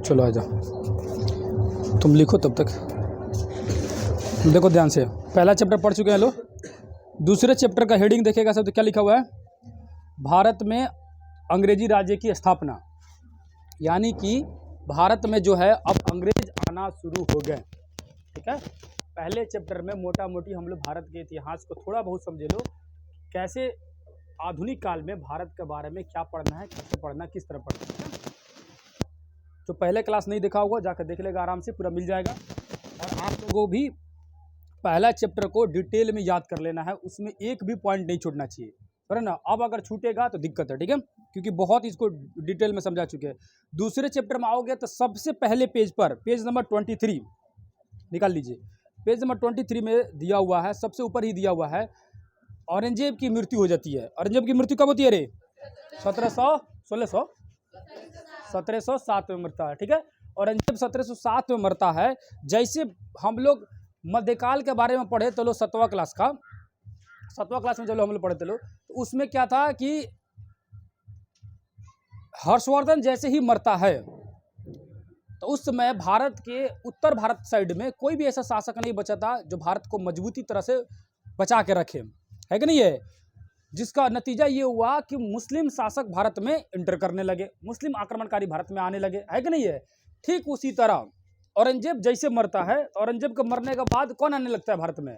चलो आ जाओ, तुम लिखो तब तक। देखो ध्यान से, पहला चैप्टर पढ़ चुके हैं लोग। दूसरे चैप्टर का हेडिंग देखेगा सब तो क्या लिखा हुआ है, भारत में अंग्रेजी राज्य की स्थापना। यानी कि भारत में जो है अब अंग्रेज आना शुरू हो गए। ठीक है, पहले चैप्टर में मोटा मोटी हम लोग भारत के इतिहास को थोड़ा बहुत समझे लो, कैसे आधुनिक काल में भारत के बारे में क्या पढ़ना है, कैसे पढ़ना, किस तरह पढ़ना है। तो पहले क्लास नहीं देखा होगा जाकर देख लेगा, आराम से पूरा मिल जाएगा। और आप लोगों को भी पहला चैप्टर को डिटेल में याद कर लेना है, उसमें एक भी पॉइंट नहीं छूटना चाहिए, है ना। अब अगर छूटेगा तो दिक्कत है, ठीक है, क्योंकि बहुत इसको डिटेल में समझा चुके हैं। दूसरे चैप्टर में आओगे तो सबसे पहले पेज पर, पेज नंबर 23 निकाल लीजिए। पेज नंबर 23 में दिया हुआ है, सबसे ऊपर ही दिया हुआ है, औरंगजेब की मृत्यु हो जाती है। औरंगजेब की मृत्यु कब होती है रे? 1707 में मरता है। ठीक है, औरंगजेब 1707 में मरता है। जैसे हम लोग मध्यकाल के बारे में पढ़े तो लो 7वां क्लास में जब हम लोग पढ़े थे लो, तो उसमें क्या था कि हर्षवर्धन जैसे ही मरता है तो उस समय भारत के उत्तर भारत साइड में कोई भी ऐसा शासक नहीं बचा था जो भारत को मजबूती तरह से बचा के रखे, है कि नहीं है। जिसका नतीजा ये हुआ कि मुस्लिम शासक भारत में इंटर करने लगे, मुस्लिम आक्रमणकारी भारत में आने लगे, है कि नहीं है। ठीक उसी तरह औरंगजेब जैसे मरता है, औरंगजेब के मरने के बाद कौन आने लगता है भारत में?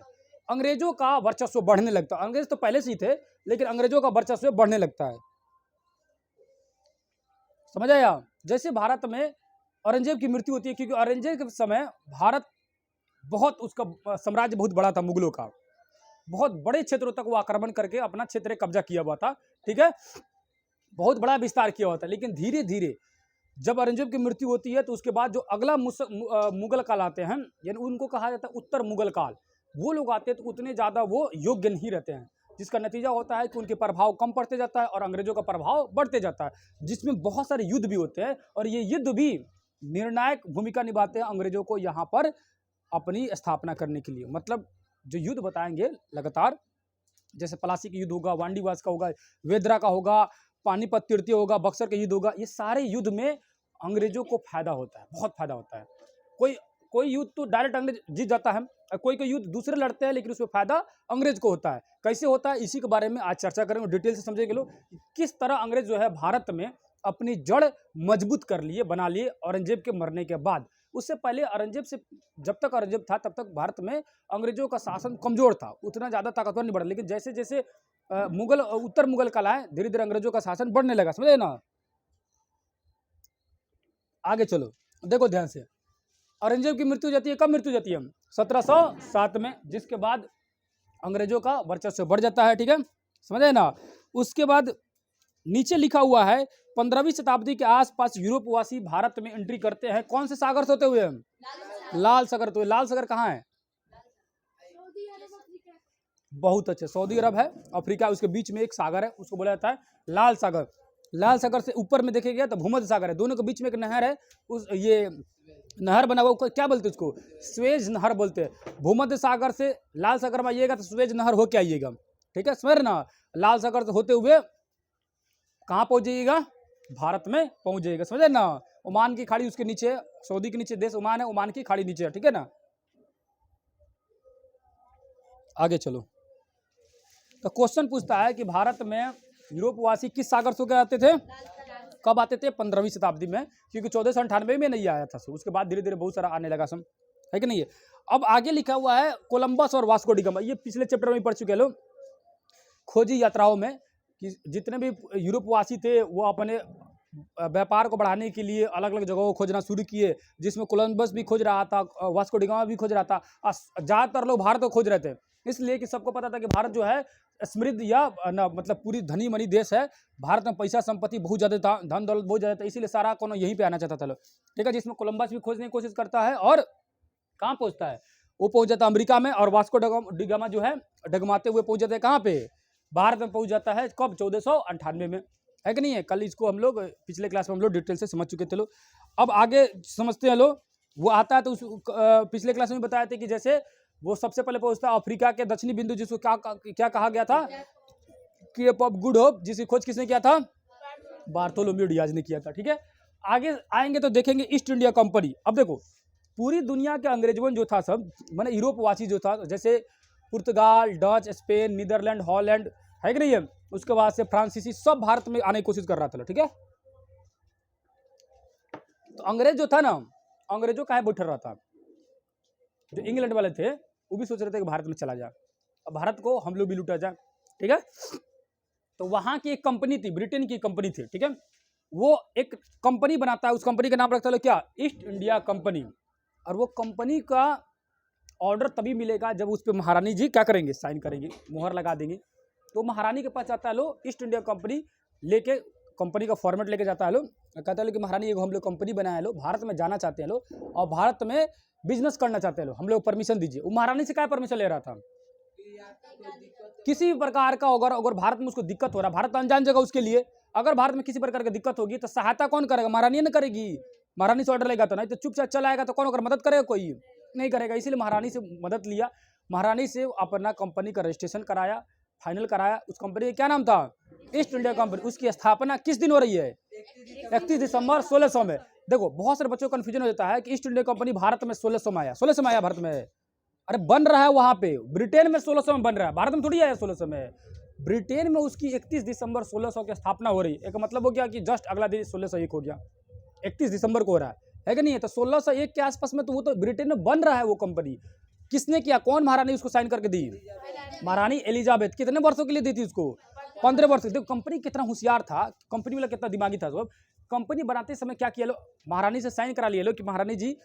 अंग्रेजों का वर्चस्व बढ़ने लगता है। अंग्रेज तो पहले से ही थे, लेकिन अंग्रेजों का वर्चस्व बढ़ने लगता है। समझ आया? जैसे भारत में औरंगजेब की मृत्यु होती है, क्योंकि औरंगजेब के समय भारत बहुत, उसका साम्राज्य बहुत बड़ा था, मुगलों का बहुत बड़े क्षेत्रों तक वो आक्रमण करके अपना क्षेत्र कब्जा किया हुआ था। ठीक है, बहुत बड़ा विस्तार किया हुआ था। लेकिन धीरे धीरे जब औरंगजेब की मृत्यु होती है तो उसके बाद जो अगला मुगल काल आते हैं, यानी उनको कहा जाता है उत्तर मुगल काल, वो लोग आते हैं तो उतने ज़्यादा वो योग्य नहीं रहते हैं, जिसका नतीजा होता है कि उनके प्रभाव कम पड़ते जाता है और अंग्रेजों का प्रभाव बढ़ते जाता है, जिसमें बहुत सारे युद्ध भी होते हैं। और ये युद्ध भी निर्णायक भूमिका निभाते हैं अंग्रेजों को यहाँ पर अपनी स्थापना करने के लिए। मतलब जो युद्ध बताएंगे लगातार, जैसे पलासी का युद्ध होगा, वांडीवास का होगा, वेदरा का होगा, पानीपत तृतीय होगा, बक्सर का युद्ध होगा, ये सारे युद्ध में अंग्रेजों को फायदा होता है, बहुत फायदा होता है। कोई युद्ध तो डायरेक्ट अंग्रेज जीत जाता है, कोई युद्ध दूसरे लड़ते हैं, लेकिन उसमें फायदा अंग्रेज को होता है। कैसे होता है, इसी के बारे में आज चर्चा करेंगे, डिटेल से समझेंगे लोग किस तरह अंग्रेज जो है भारत में अपनी जड़ मजबूत कर लिए, बना लिए औरंगजेब के मरने के बाद। उससे पहले औरंगजेब से, जब तक औरंगजेब था तब तक भारत में अंग्रेजों का शासन कमजोर था, उतना ज़्यादा ताकतवर नहीं बढ़ा। लेकिन जैसे जैसे उत्तर मुगल काल आए, धीरे धीरे अंग्रेजों का शासन बढ़ने लगा, समझे ना। आगे चलो, देखो ध्यान से, औरंगजेब की मृत्यु हो जाती है, कब मृत्यु हो जाती है? 1707 में, जिसके बाद अंग्रेजों का वर्चस्व बढ़ जाता है। ठीक है, समझे ना। उसके बाद नीचे लिखा हुआ है 15वीं शताब्दी के आसपास यूरोपवासी भारत में एंट्री करते हैं। कौन से सागर से होते हुए? लाल सागर। तो लाल सागर कहाँ है? बहुत अच्छे, सऊदी अरब है, अफ्रीका, उसके बीच में एक सागर है, उसको बोला जाता है लाल सागर। लाल सागर से ऊपर में देखेगा तो भूमध्य सागर है, दोनों के बीच में एक नहर है, उस ये नहर बना हुआ, क्या बोलते हैं उसको? स्वेज नहर बोलते हैं। भूमध्य सागर से लाल सागर में आइएगा तो स्वेज नहर होके आइएगा। ठीक है, समझ ना। लाल सागर से होते हुए कहाँ पहुंच जाइएगा? भारत में पहुंच जाइएगा, समझे ना। ओमान की खाड़ी उसके नीचे, सऊदी के नीचे देश ओमान है, ओमान की खाड़ी नीचे है। ठीक है ना। आगे चलो, तो क्वेश्चन पूछता है कि भारत में यूरोपवासी किस सागर से आते थे? कब आते थे? 15वीं शताब्दी में, क्योंकि 1498 में नहीं आया था, उसके बाद धीरे धीरे बहुत सारा आने लगा सम, है कि नहीं है। अब आगे लिखा हुआ है कोलंबस और वास्को डी गामा, ये पिछले चैप्टर में पढ़ चुके लोग, खोजी यात्राओं में कि जितने भी यूरोपवासी थे वो अपने व्यापार को बढ़ाने के लिए अलग अलग जगहों को खोजना शुरू किए, जिसमें कोलंबस भी खोज रहा था, वास्को डी गामा भी खोज रहा था, ज़्यादातर लोग भारत को खोज रहे थे, इसलिए कि सबको पता था कि भारत जो है समृद्ध या ना, मतलब पूरी धनी मनी देश है, भारत में पैसा संपत्ति बहुत ज़्यादा था, धन दौलत बहुत ज़्यादा था, इसीलिए सारा कोनो यहीं पे आना चाहता था लोग। ठीक है, जिसमें कोलंबस भी खोजने की कोशिश करता है, और कहाँ पहुँचता है? वो पहुँच जाता है अमेरिका में, और वास्को डी गामा जो है डगमाते हुए पहुँच जाते हैं कहाँ पे? भारत में पहुँच जाता है। कब? 1498 में, है कि नहीं है। कल इसको हम लोग पिछले क्लास में हम लोग डिटेल से समझ चुके थे लोग। अब आगे समझते हैं लोग। वो आता है तो पिछले क्लास में बताए थे कि जैसे वो सबसे पहले पहुंचता है अफ्रीका के दक्षिणी बिंदु, जिसको क्या कहा गया था? केप ऑफ गुड होप, जिसकी खोज किसने किया था? बार्थोलोम्यू डियाज ने किया था। ठीक है, आगे आएंगे तो देखेंगे ईस्ट इंडिया कंपनी। अब देखो पूरी दुनिया के अंग्रेजों जो था सब, मैंने यूरोपवासी जो था, जैसे पुर्तगाल, डच, स्पेन, नीदरलैंड, हॉलैंड, है कि नहीं है, उसके बाद से फ्रांसीसी, सब भारत में आने की कोशिश कर रहा था, ठीक है। तो अंग्रेज जो था ना, अंग्रेजों का है बैठ रहा था। जो इंग्लैंड वाले थे वो भी सोच रहे थे कि भारत में चला जाए, अब भारत को हम लोग भी लूटा जाए, ठीक है। तो वहां की एक कंपनी थी, ब्रिटेन की कंपनी थी, ठीक है। वो एक कंपनी बनाता है, उस कंपनी का नाम रखता है क्या, ईस्ट इंडिया कंपनी। और वो कंपनी का ऑर्डर तभी मिलेगा जब उस पर महारानी जी क्या करेंगे, साइन करेंगे, मुहर लगा देंगे। तो महारानी के पास जाता है लो ईस्ट इंडिया कंपनी लेके, कंपनी का फॉर्मेट लेके जाता है लो, कहता है लो कि महारानी ये हम लोग कंपनी बनाया लो, भारत में जाना चाहते हैं लो, और भारत में बिजनेस करना चाहते हैं लो, हम लोग परमिशन दीजिए। वो महारानी से क्या परमिशन ले रहा था, किसी भी प्रकार का अगर भारत में उसको दिक्कत हो रहा है, भारत अनजान जगह उसके लिए, अगर भारत में किसी प्रकार की दिक्कत होगी तो सहायता कौन करेगा, महारानी ने करेगी। महारानी से ऑर्डर लेगा तो नहीं तो चुपचाप चला आएगा, तो कौन अगर मदद करेगा, कोई नहीं करेगा। इसीलिए महारानी से मदद लिया, महारानी से अपना कंपनी का रजिस्ट्रेशन कराया, फाइनल कराया। उस कंपनी का क्या नाम था, ईस्ट इंडिया कंपनी। उसकी स्थापना किस दिन हो रही है, 31 दिसंबर 1600 में। देखो बहुत सारे बच्चों को कंफ्यूजन हो जाता है कि ईस्ट इंडिया कंपनी भारत में 1600 में आया, 1600 में आया भारत में, अरे बन रहा है वहां पे ब्रिटेन में 1600 में बन रहा है, भारत में थोड़ी आया 1600 में। ब्रिटेन में उसकी 31 दिसंबर 1600 की स्थापना हो रही है। एक मतलब हो गया कि जस्ट अगला दिन 1601 हो गया, 31 दिसंबर को हो रहा है कि नहीं है। तो 1601 के आसपास में तो वो तो ब्रिटेन में बन रहा है वो कंपनी। किसने किया, कौन महारानी उसको साइन करके दी, महारानी एलिजाबेथ। कितने वर्षों के लिए दी थी उसको, 15 वर्ष। देखो कंपनी कितना होशियार था, कंपनी वाला कितना दिमागी था। सब कंपनी बनाते समय क्या किया लो, महारानी से साइन करा लिया लो कि महारानी जी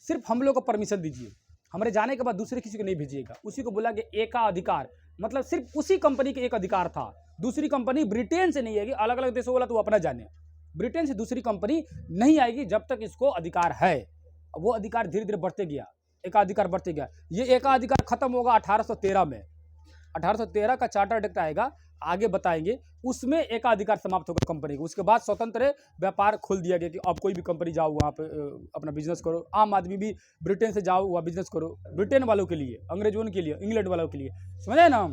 सिर्फ हम लोग को परमिशन दीजिए, हमारे जाने के बाद दूसरे किसी को नहीं भेजिएगा। उसी को बोला कि एका अधिकार, मतलब सिर्फ उसी कंपनी के एक अधिकार था, दूसरी कंपनी ब्रिटेन से नहीं आएगी। अलग अलग देशों वाला तो अपना जाने, ब्रिटेन से दूसरी कंपनी नहीं आएगी जब तक इसको अधिकार है। वो अधिकार धीरे धीरे बढ़ते गया, एकाधिकार बढ़ते गया। ये एकाधिकार खत्म होगा 1813 में, 1813 का चार्टर एक्ट आएगा, आगे बताएंगे। उसमें एकाधिकार समाप्त होगा कंपनी को। उसके बाद स्वतंत्र व्यापार खोल दिया गया कि अब कोई भी कंपनी जाओ वहाँ पे अपना बिजनेस करो, आम आदमी भी ब्रिटेन से जाओ वहाँ बिजनेस करो, ब्रिटेन वालों के लिए, अंग्रेजों के लिए, इंग्लैंड वालों के लिए, समझे ना।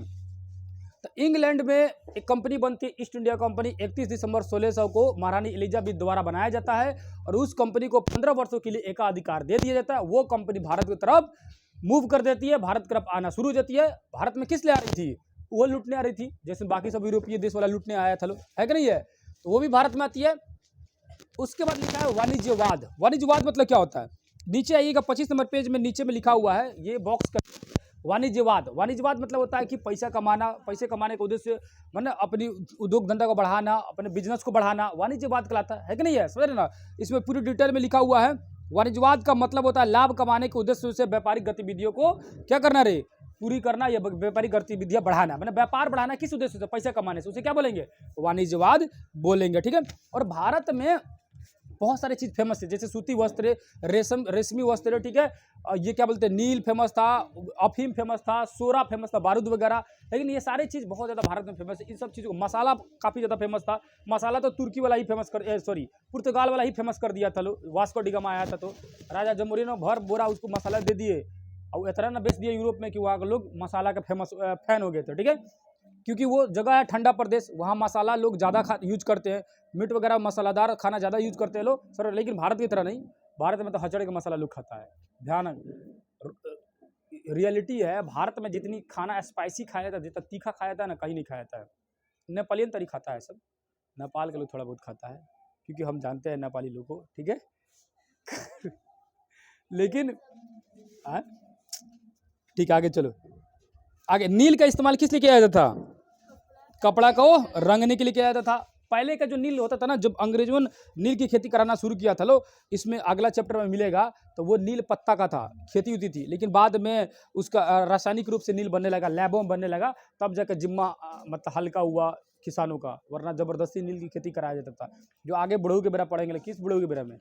तो इंग्लैंड में एक कंपनी बनती है ईस्ट इंडिया कंपनी। 31 दिसंबर 1600 को महारानी एलिजाबेथ द्वारा बनाया जाता है और उस कंपनी को 15 वर्षों के लिए एकाधिकार दे दिया जाता है। वो कंपनी भारत की तरफ मूव कर देती है, भारत की तरफ आना शुरू हो जाती है। भारत में किस लिए आ रही थी, वो लूटने आ रही थी, जैसे बाकी सब यूरोपीय देश वाला लूटने आया था, है कि नहीं है। तो वो भी भारत में आती है। उसके बाद लिखा है वाणिज्यवाद। वाणिज्यवाद मतलब क्या होता है, नीचे आइएगा 25 नंबर पेज में, नीचे में लिखा हुआ है ये बॉक्स का। वाणिज्यवाद, वाणिज्यवाद मतलब होता है कि पैसा कमाना, पैसे कमाने के उद्देश्य मतलब अपनी उद्योग धंधा को बढ़ाना, अपने बिजनेस को बढ़ाना, वाणिज्यवाद कहलाता है कि नहीं है, समझ रहे ना। इसमें पूरी डिटेल में लिखा हुआ है। वाणिज्यवाद का मतलब होता है लाभ कमाने के उद्देश्य से व्यापारिक गतिविधियों को क्या करना रे, पूरी करना, या व्यापारिक गतिविधियां बढ़ाना, मतलब व्यापार बढ़ाना किस उद्देश्य से, पैसा कमाने से, उसे क्या बोलेंगे, वाणिज्यवाद बोलेंगे, ठीक है। और भारत में बहुत सारी चीज़ फेमस है, जैसे सूती वस्त्र, रेशमी वस्त्र, ठीक है। ये क्या बोलते हैं, नील फेमस था, अफीम फेमस था, सोरा फेमस था, बारूद वगैरह। लेकिन ये सारी चीज़ बहुत ज़्यादा भारत में फेमस है। इन सब चीज़ों को, मसाला काफ़ी ज़्यादा फेमस था। मसाला तो तुर्की वाला ही फेमस कर, सॉरी पुर्तगाल वाला ही फेमस कर दिया था लो, वास्को डी गामा आया था तो राजा जमोरिनो भर बोरा उसको मसाला दे दिए और इतना ना बेच दिया यूरोप में कि वहाँ के लोग मसाला के फेमस फैन हो गए थे, ठीक है। क्योंकि वो जगह है ठंडा प्रदेश, वहाँ मसाला लोग ज़्यादा यूज करते हैं, मीट वगैरह मसालादार खाना ज़्यादा यूज करते हैं लोग सर। लेकिन भारत की तरह नहीं, भारत में तो हचड़े का मसाला लोग खाता है। ध्यान, रियलिटी है, भारत में जितनी खाना स्पाइसी खाया जाता है, जितना तीखा खाया जाता है ना, कहीं नहीं खाया जाता है। नेपालियन तरी खाता है सब, नेपाल के लोग थोड़ा बहुत खाता है क्योंकि हम जानते हैं नेपाली लोग को, ठीक है। लेकिन ठीक, आगे चलो। आगे, नील का इस्तेमाल किस लिए किया जाता था, कपड़ा को रंगने के लिए किया जाता था। पहले का जो नील होता था ना, जब अंग्रेजों ने नील की खेती कराना शुरू किया था लो, इसमें अगला चैप्टर में मिलेगा, तो वो नील पत्ता का था, खेती होती थी। लेकिन बाद में उसका रासायनिक रूप से नील बनने लगा, लैबों में बनने लगा, तब जाकर जिम्मा मतलब हल्का हुआ किसानों का, वरना जबरदस्ती नील की खेती कराया जाता था। जो आगे बुढ़ऊ के बेरा पढ़ेंगे, किस बुढ़ऊ के बेरा में,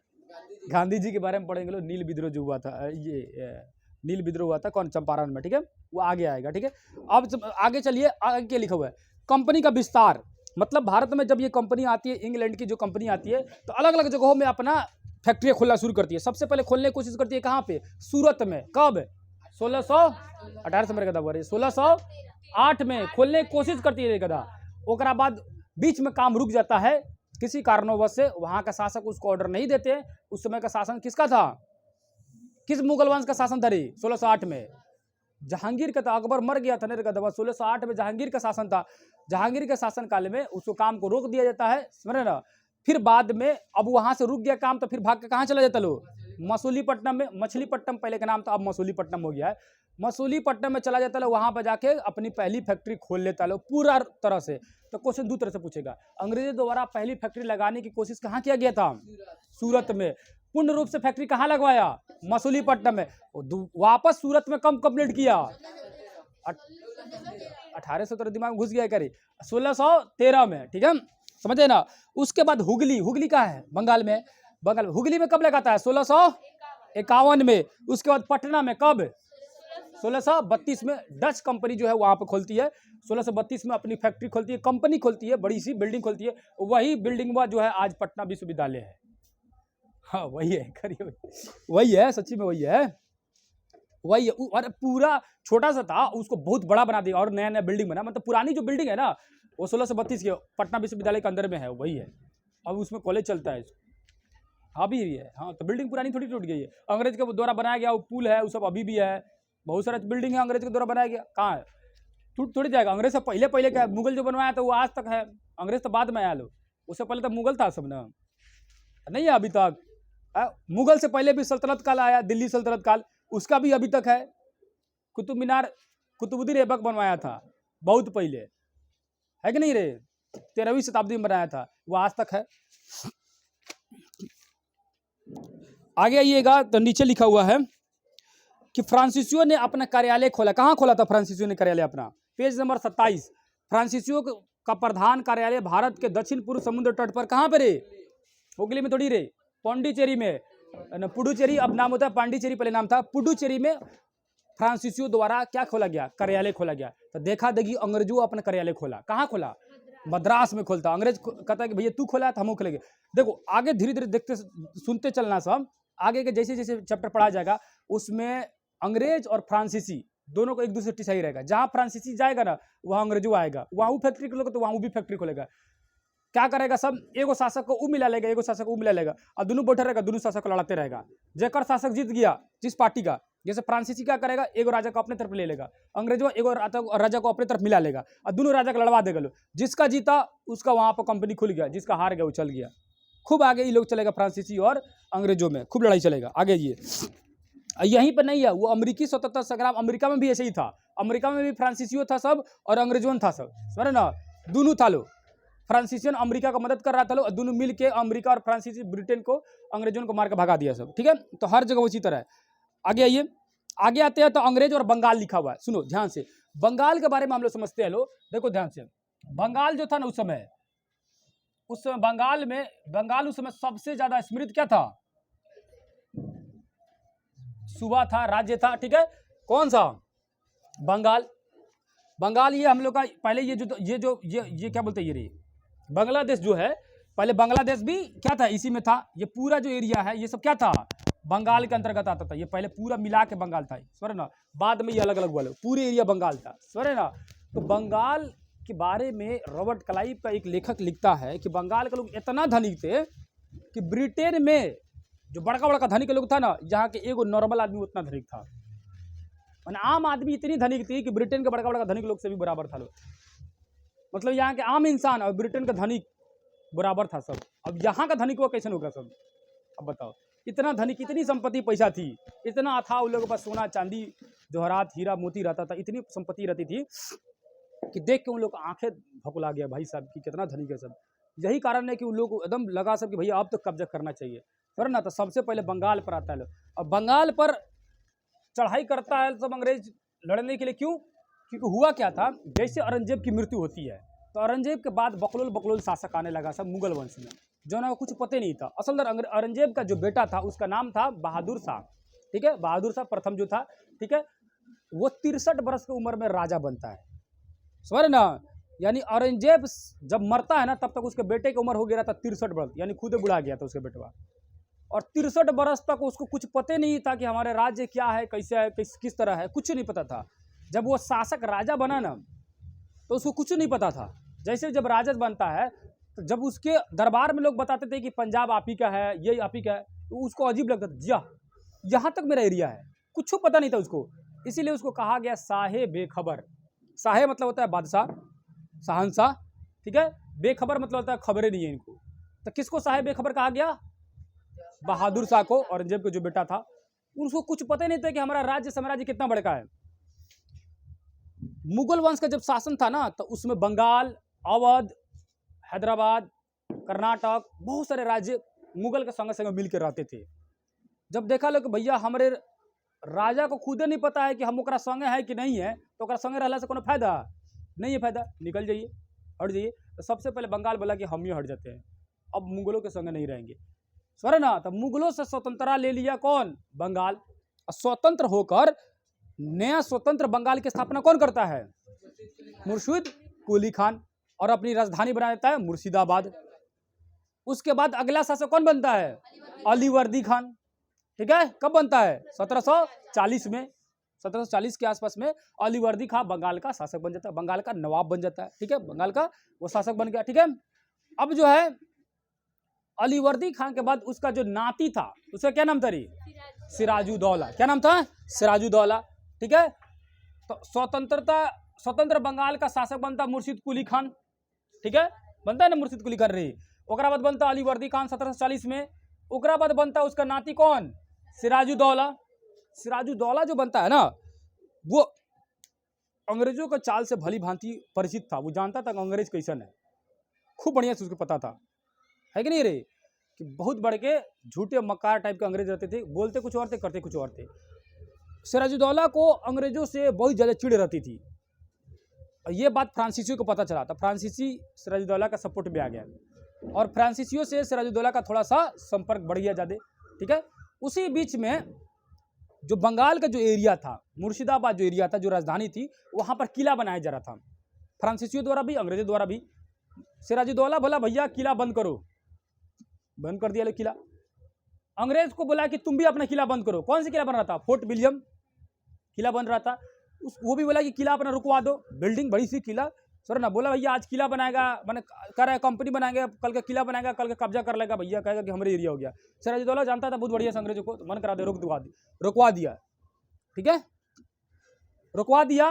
गांधी जी के बारे में पढ़ेंगे, नील विद्रोह जो हुआ था, ये नील विद्रोह हुआ था कौन, चंपारण में, ठीक है, वो आगे आएगा, ठीक है। अब आगे चलिए, आगे क्या लिखा हुआ है, कंपनी का विस्तार। मतलब भारत में जब ये कंपनी आती है, इंग्लैंड की जो कंपनी आती है, तो अलग अलग जगहों में अपना फैक्ट्री खोलना शुरू करती है। सबसे पहले खोलने की कोशिश करती है कहाँ पे, सूरत में। कब, 1800 में कदा 1608 में खोलने की कोशिश करती है कदा। ओकरा बाद बीच में काम रुक जाता है, किसी कारणवश से वहाँ का शासक उसको ऑर्डर नहीं देते। उस समय का शासन किसका था, किस मुगल वंश का शासन था रे? 1608 में जहांगीर का था। अकबर मर गया था निर्गदवा, 1608 में जहांगीर का शासन था। जहांगीर के शासन काल में उसको काम को रोक दिया जाता है, समझ ना। फिर बाद में अब वहां से रुक गया काम, तो फिर भाग के कहाँ चला जाता लोग, मसूलीपट्टनम में। मछलीपट्टनम पहले का नाम था, अब मसूलीपट्टनम हो गया है। मसूलीपट्टनम में चला जाता है, वहां पर जाके अपनी पहली फैक्ट्री खोल लेता है पूरा तरह से। तो क्वेश्चन दो तरह से पूछेगा, अंग्रेजों द्वारा पहली फैक्ट्री लगाने की कोशिश कहाँ किया गया था? सूरत में। पूर्ण रूप से फैक्ट्री कहाँ लगवाया? मसूलीपट्टनम में। वापस सूरत में कब कंप्लीट किया? 1817 दिमाग में घुस गया करे, 1613 में, ठीक है, समझे ना। उसके बाद हुगली, हुगली कहाँ है? बंगाल में। बंगाल, हुगली में कब लगाता है? 1651 में। उसके बाद पटना में कब? 1632 में। डच कंपनी जो है वहां पर खोलती है, 1632 में अपनी फैक्ट्री खोलती है, कंपनी खोलती है, बड़ी सी बिल्डिंग खोलती है। वही बिल्डिंग में जो है आज पटना विश्वविद्यालय है। हाँ वही है, करिए वही है, सच्ची में वही है, वही है। और पूरा छोटा सा था, उसको बहुत बड़ा बना दिया और नया नया बिल्डिंग बना। मतलब पुरानी जो बिल्डिंग है ना, वो 1632 के पटना विश्वविद्यालय के अंदर में है, वही है। अब उसमें कॉलेज चलता है। अभी भी है, हाँ। तो बिल्डिंग पुरानी थोड़ी टूट गई है, अंग्रेज के द्वारा बनाया गया वो पुल है, वो सब अभी भी है। बहुत सारा बिल्डिंग है अंग्रेज के द्वारा बनाया गया, कहाँ है? टूट थोड़ी जाएगा। अंग्रेज से पहले पहले क्या, मुगल जो बनवाया था वो आज तक है, अंग्रेज तो बाद में आया लो। उससे पहले तो मुगल था सब ना, नहीं है अभी तक। मुगल से पहले भी सल्तनत काल आया, दिल्ली सल्तनत काल, उसका भी अभी तक है। कुतुब मीनार कुतुबुद्दीन ऐबक बनवाया था बहुत पहले, है कि नहीं रे? 13वीं शताब्दी में बनाया था, वो आज तक है। आगे आइएगा तो नीचे लिखा हुआ है कि फ्रांसीसियों ने अपना कार्यालय खोला। कहाँ खोला था फ्रांसीसियों ने कार्यालय अपना? Page number 27। फ्रांसीसियों का प्रधान कार्यालय भारत के दक्षिण पूर्व समुद्र तट पर, कहाँ पे रे? हुगली में थोड़ी रे, पांडिचेरी में। पुडुचेरी अब नाम होता है, पांडिचेरी पहले नाम था। पुडुचेरी में फ्रांसीसियों द्वारा क्या खोला गया? कार्यालय खोला गया। तो देखा देखी अंग्रेजों अपना कार्यालय खोला, कहाँ खोला? मद्रास में खोलता। अंग्रेज कहता है कि भैया तू खोला तो हम खोलेंगे। देखो आगे धीरे धीरे देखते सुनते चलना, सब आगे के जैसे जैसे चैप्टर पढ़ा जाएगा उसमें अंग्रेज और फ्रांसीसी दोनों को एक दूसरे से सही रहेगा। जहां फ्रांसीसी जाएगा ना वहां अंग्रेजों आएगा, वहां वो फैक्ट्री खोलेगा तो वहां वो भी फैक्ट्री खोलेगा। क्या करेगा सब? एगो शासक को ऊ मिला लेगा, एगो शासक को ऊ मिला लेगा, और दोनों बैठे रहेगा, दोनों शासक को लड़ाते रहेगा। जेकर शासक जीत गया जिस पार्टी का, जैसे फ्रांसीसी क्या करेगा, एगो राजा को अपने तरफ ले लेगा, अंग्रेजों एगो राजा को अपने तरफ मिला लेगा और दोनों राजा को लड़वा देगा। लो जिसका जीता उसका वहां पर कंपनी खुल गया, जिसका हार गया वो चल गया। खूब आगे ये लोग चलेगा, फ्रांसीसी और अंग्रेजों में खूब लड़ाई चलेगा आगे। ये यहीं पर नहीं है, वो अमेरिकी स्वतंत्रता संग्राम, अमेरिका में भी ऐसे ही था। अमेरिका में भी फ्रांसीसियों था सब और अंग्रेजों था सब, समझ ना, दोनों था। लो फ्रांसीसियन अमेरिका का मदद कर रहा था, लो दोनों मिल के अमेरिका और फ्रांसीसी ब्रिटेन को, अंग्रेजों को मार के भगा दिया सब, ठीक है। तो हर जगह उसी तरह है। आगे आइए, आगे आते हैं तो अंग्रेज और बंगाल लिखा हुआ है, सुनो ध्यान से। बंगाल के बारे में हम लोग समझते हैं, लो देखो ध्यान से। बंगाल जो था ना उस समय बंगाल उस समय सबसे ज्यादा स्मृत क्या था? सूबा था, राज्य था, ठीक है। कौन सा? बंगाल। बंगाल ये हम लोग का पहले ये क्या बोलते हैं, ये बांग्लादेश जो है, पहले बांग्लादेश भी क्या था, इसी में था। ये पूरा जो एरिया है ये सब क्या था? बंगाल के अंतर्गत आता था। ये पहले पूरा मिला के बंगाल था, समझ ना। बाद में ये अलग अलग हुआ, पूरे एरिया बंगाल था, समझ ना। तो बंगाल के बारे में रॉबर्ट क्लाइव का एक लेखक लिखता है कि बंगाल के लोग इतना धनिक थे कि ब्रिटेन में जो बड़का बड़का धनिक लोग था ना, यहाँ के एगो नॉर्मल आदमी उतना धनिक था। आम आदमी इतनी धनिक थी कि ब्रिटेन के बड़का बड़का धनिक लोग से भी बराबर था लोग। मतलब यहाँ के आम इंसान और ब्रिटेन का धनिक बराबर था सब। अब यहाँ का धनिक वो कैसे होगा सब? अब बताओ, इतना धनिक, इतनी संपत्ति पैसा थी, इतना था उन लोगों के पास, सोना चांदी जवाहरात हीरा मोती रहता था, इतनी संपत्ति रहती थी कि देख के उन लोग आंखें भकुला गया भाई साहब की कितना धनिक है सब। यही कारण है कि उन लोग को एकदम लगा सब कि भैया अब तो कब्जा करना चाहिए, सर ना। तो सबसे पहले बंगाल पर आता है लोग, और बंगाल पर चढ़ाई करता है सब अंग्रेज लड़ने के लिए। क्यों? क्योंकि हुआ क्या था, जैसे औरंगजेब की मृत्यु होती है तो औरंगजेब के बाद बकलोल शासक आने लगा सब मुगल वंश में, जो ना कुछ पता नहीं था। असल औरंगजेब का जो बेटा था उसका नाम था बहादुर शाह, ठीक है। बहादुर शाह प्रथम जो था, ठीक है, वो 63 वर्ष की उम्र में राजा बनता है, समझ ना। यानी औरंगजेब जब मरता है ना तब तक उसके बेटे की उम्र हो गया था 63 वर्ष, यानी खुद बुढ़ा गया था उसके बेटवा। और 63 वर्ष तक उसको कुछ पता नहीं था कि हमारे राज्य क्या है, कैसे है, किस तरह है, कुछ नहीं पता था। जब वो शासक राजा बना ना तो उसको कुछ नहीं पता था। जैसे जब राजा बनता है तो जब उसके दरबार में लोग बताते थे कि पंजाब आप ही का है, ये आप ही का है, तो उसको अजीब लगता था, जा यहाँ तक मेरा एरिया है, कुछ पता नहीं था उसको। इसीलिए उसको कहा गया साहे बेखबर। साहे मतलब होता है बादशाह, शहंशाह, ठीक है। बेखबर मतलब होता है खबरें नहीं है इनको। तो किसको साहे बेखबर कहा गया? बहादुर शाह को, औरंगजेब का जो बेटा था, उसको कुछ पता ही नहीं था कि हमारा राज्य साम्राज्य कितना बड़का है। मुगल वंश का जब शासन था ना, तो उसमें बंगाल, अवध, हैदराबाद, कर्नाटक, बहुत सारे राज्य मुगल के संग संग मिल के रहते थे। जब देखा लोग भैया हमारे राजा को खुदे नहीं पता है कि हम ओकरा संगे है कि नहीं है, तो ओकरा संगे रहला से कोनो फायदा नहीं है, फायदा निकल जाइए, हट जाइए। तो सबसे पहले बंगाल बोला कि हम ही हट जाते हैं, अब मुगलों के संगे नहीं रहेंगे, सर ना। तो मुगलों से स्वतंत्रता ले लिया कौन? बंगाल। स्वतंत्र होकर नया स्वतंत्र बंगाल की स्थापना कौन करता है? मुर्शिद कुली खान, और अपनी राजधानी बना देता है मुर्शिदाबाद। उसके बाद अगला शासक कौन बनता है? अलीवर्दी खान, ठीक है। कब बनता है? 1740 में, 1740 के आसपास में अलीवर्दी खान बंगाल का शासक बन जाता है, बंगाल का नवाब बन जाता है, ठीक है। बंगाल का वो शासक बन गया, ठीक है। अब जो है अलीवर्दी खान के बाद उसका जो नाती था, उसका क्या नाम था रे? सिराजुद्दौला। क्या नाम था? सिराजुद्दौला, ठीक है। तो स्वतंत्र बंगाल का शासक बनता मुर्शिद कुली खान, ठीक है, बनता है ना मुर्शिद कुली खान रे। ओकरा बाद बनता अलीवर्दी खान 1740 में। ओकरा बाद बनता उसका नाती कौन? सिराजुद्दौला। सिराजुद्दौला जो बनता है ना, वो अंग्रेजों का चाल से भली भांति परिचित था। वो जानता था कि अंग्रेज कैसन है, खूब बढ़िया से उसको पता था, है कि नहीं रे? कि बहुत बड़े के झूठे मक्कार टाइप के अंग्रेज रहते थे, बोलते कुछ और थे, करते कुछ और थे। सिराजुद्दौला को अंग्रेजों से बहुत ज़्यादा चिढ़ रहती थी। ये बात फ्रांसीसियों को पता चला, तो फ्रांसीसी सिराजुद्दौला का सपोर्ट में आ गया, और फ्रांसीसियों से सिराजुद्दौला का थोड़ा सा संपर्क बढ़ गया ज़्यादा, ठीक है। उसी बीच में जो बंगाल का जो एरिया था, मुर्शिदाबाद जो एरिया था, जो राजधानी थी, वहाँ पर किला बनाया जा रहा था, फ्रांसीसियों द्वारा भी, अंग्रेजों द्वारा भी। सिराजुद्दौला बोला भैया किला बंद करो, बंद कर दिया लोग किला। अंग्रेज को बोला कि तुम भी अपना किला बंद करो। कौन सा किला बन रहा था? फोर्ट विलियम किला बन रहा था। वो भी बोला कि किला अपना रुकवा दो, बिल्डिंग बड़ी सी किला, सर ना। बोला भैया आज किला बनाएगा, मैंने कह रहा है कंपनी बनाएंगे, कल का किला बनाएगा, कल का कब्जा कर लेगा, भैया कहेगा कि हमारे एरिया हो गया। सिराजुद्दौला जानता था बहुत बढ़िया से अंग्रेजों को, तो मन करा दे, रुकवा दिया, ठीक है, रुकवा दिया।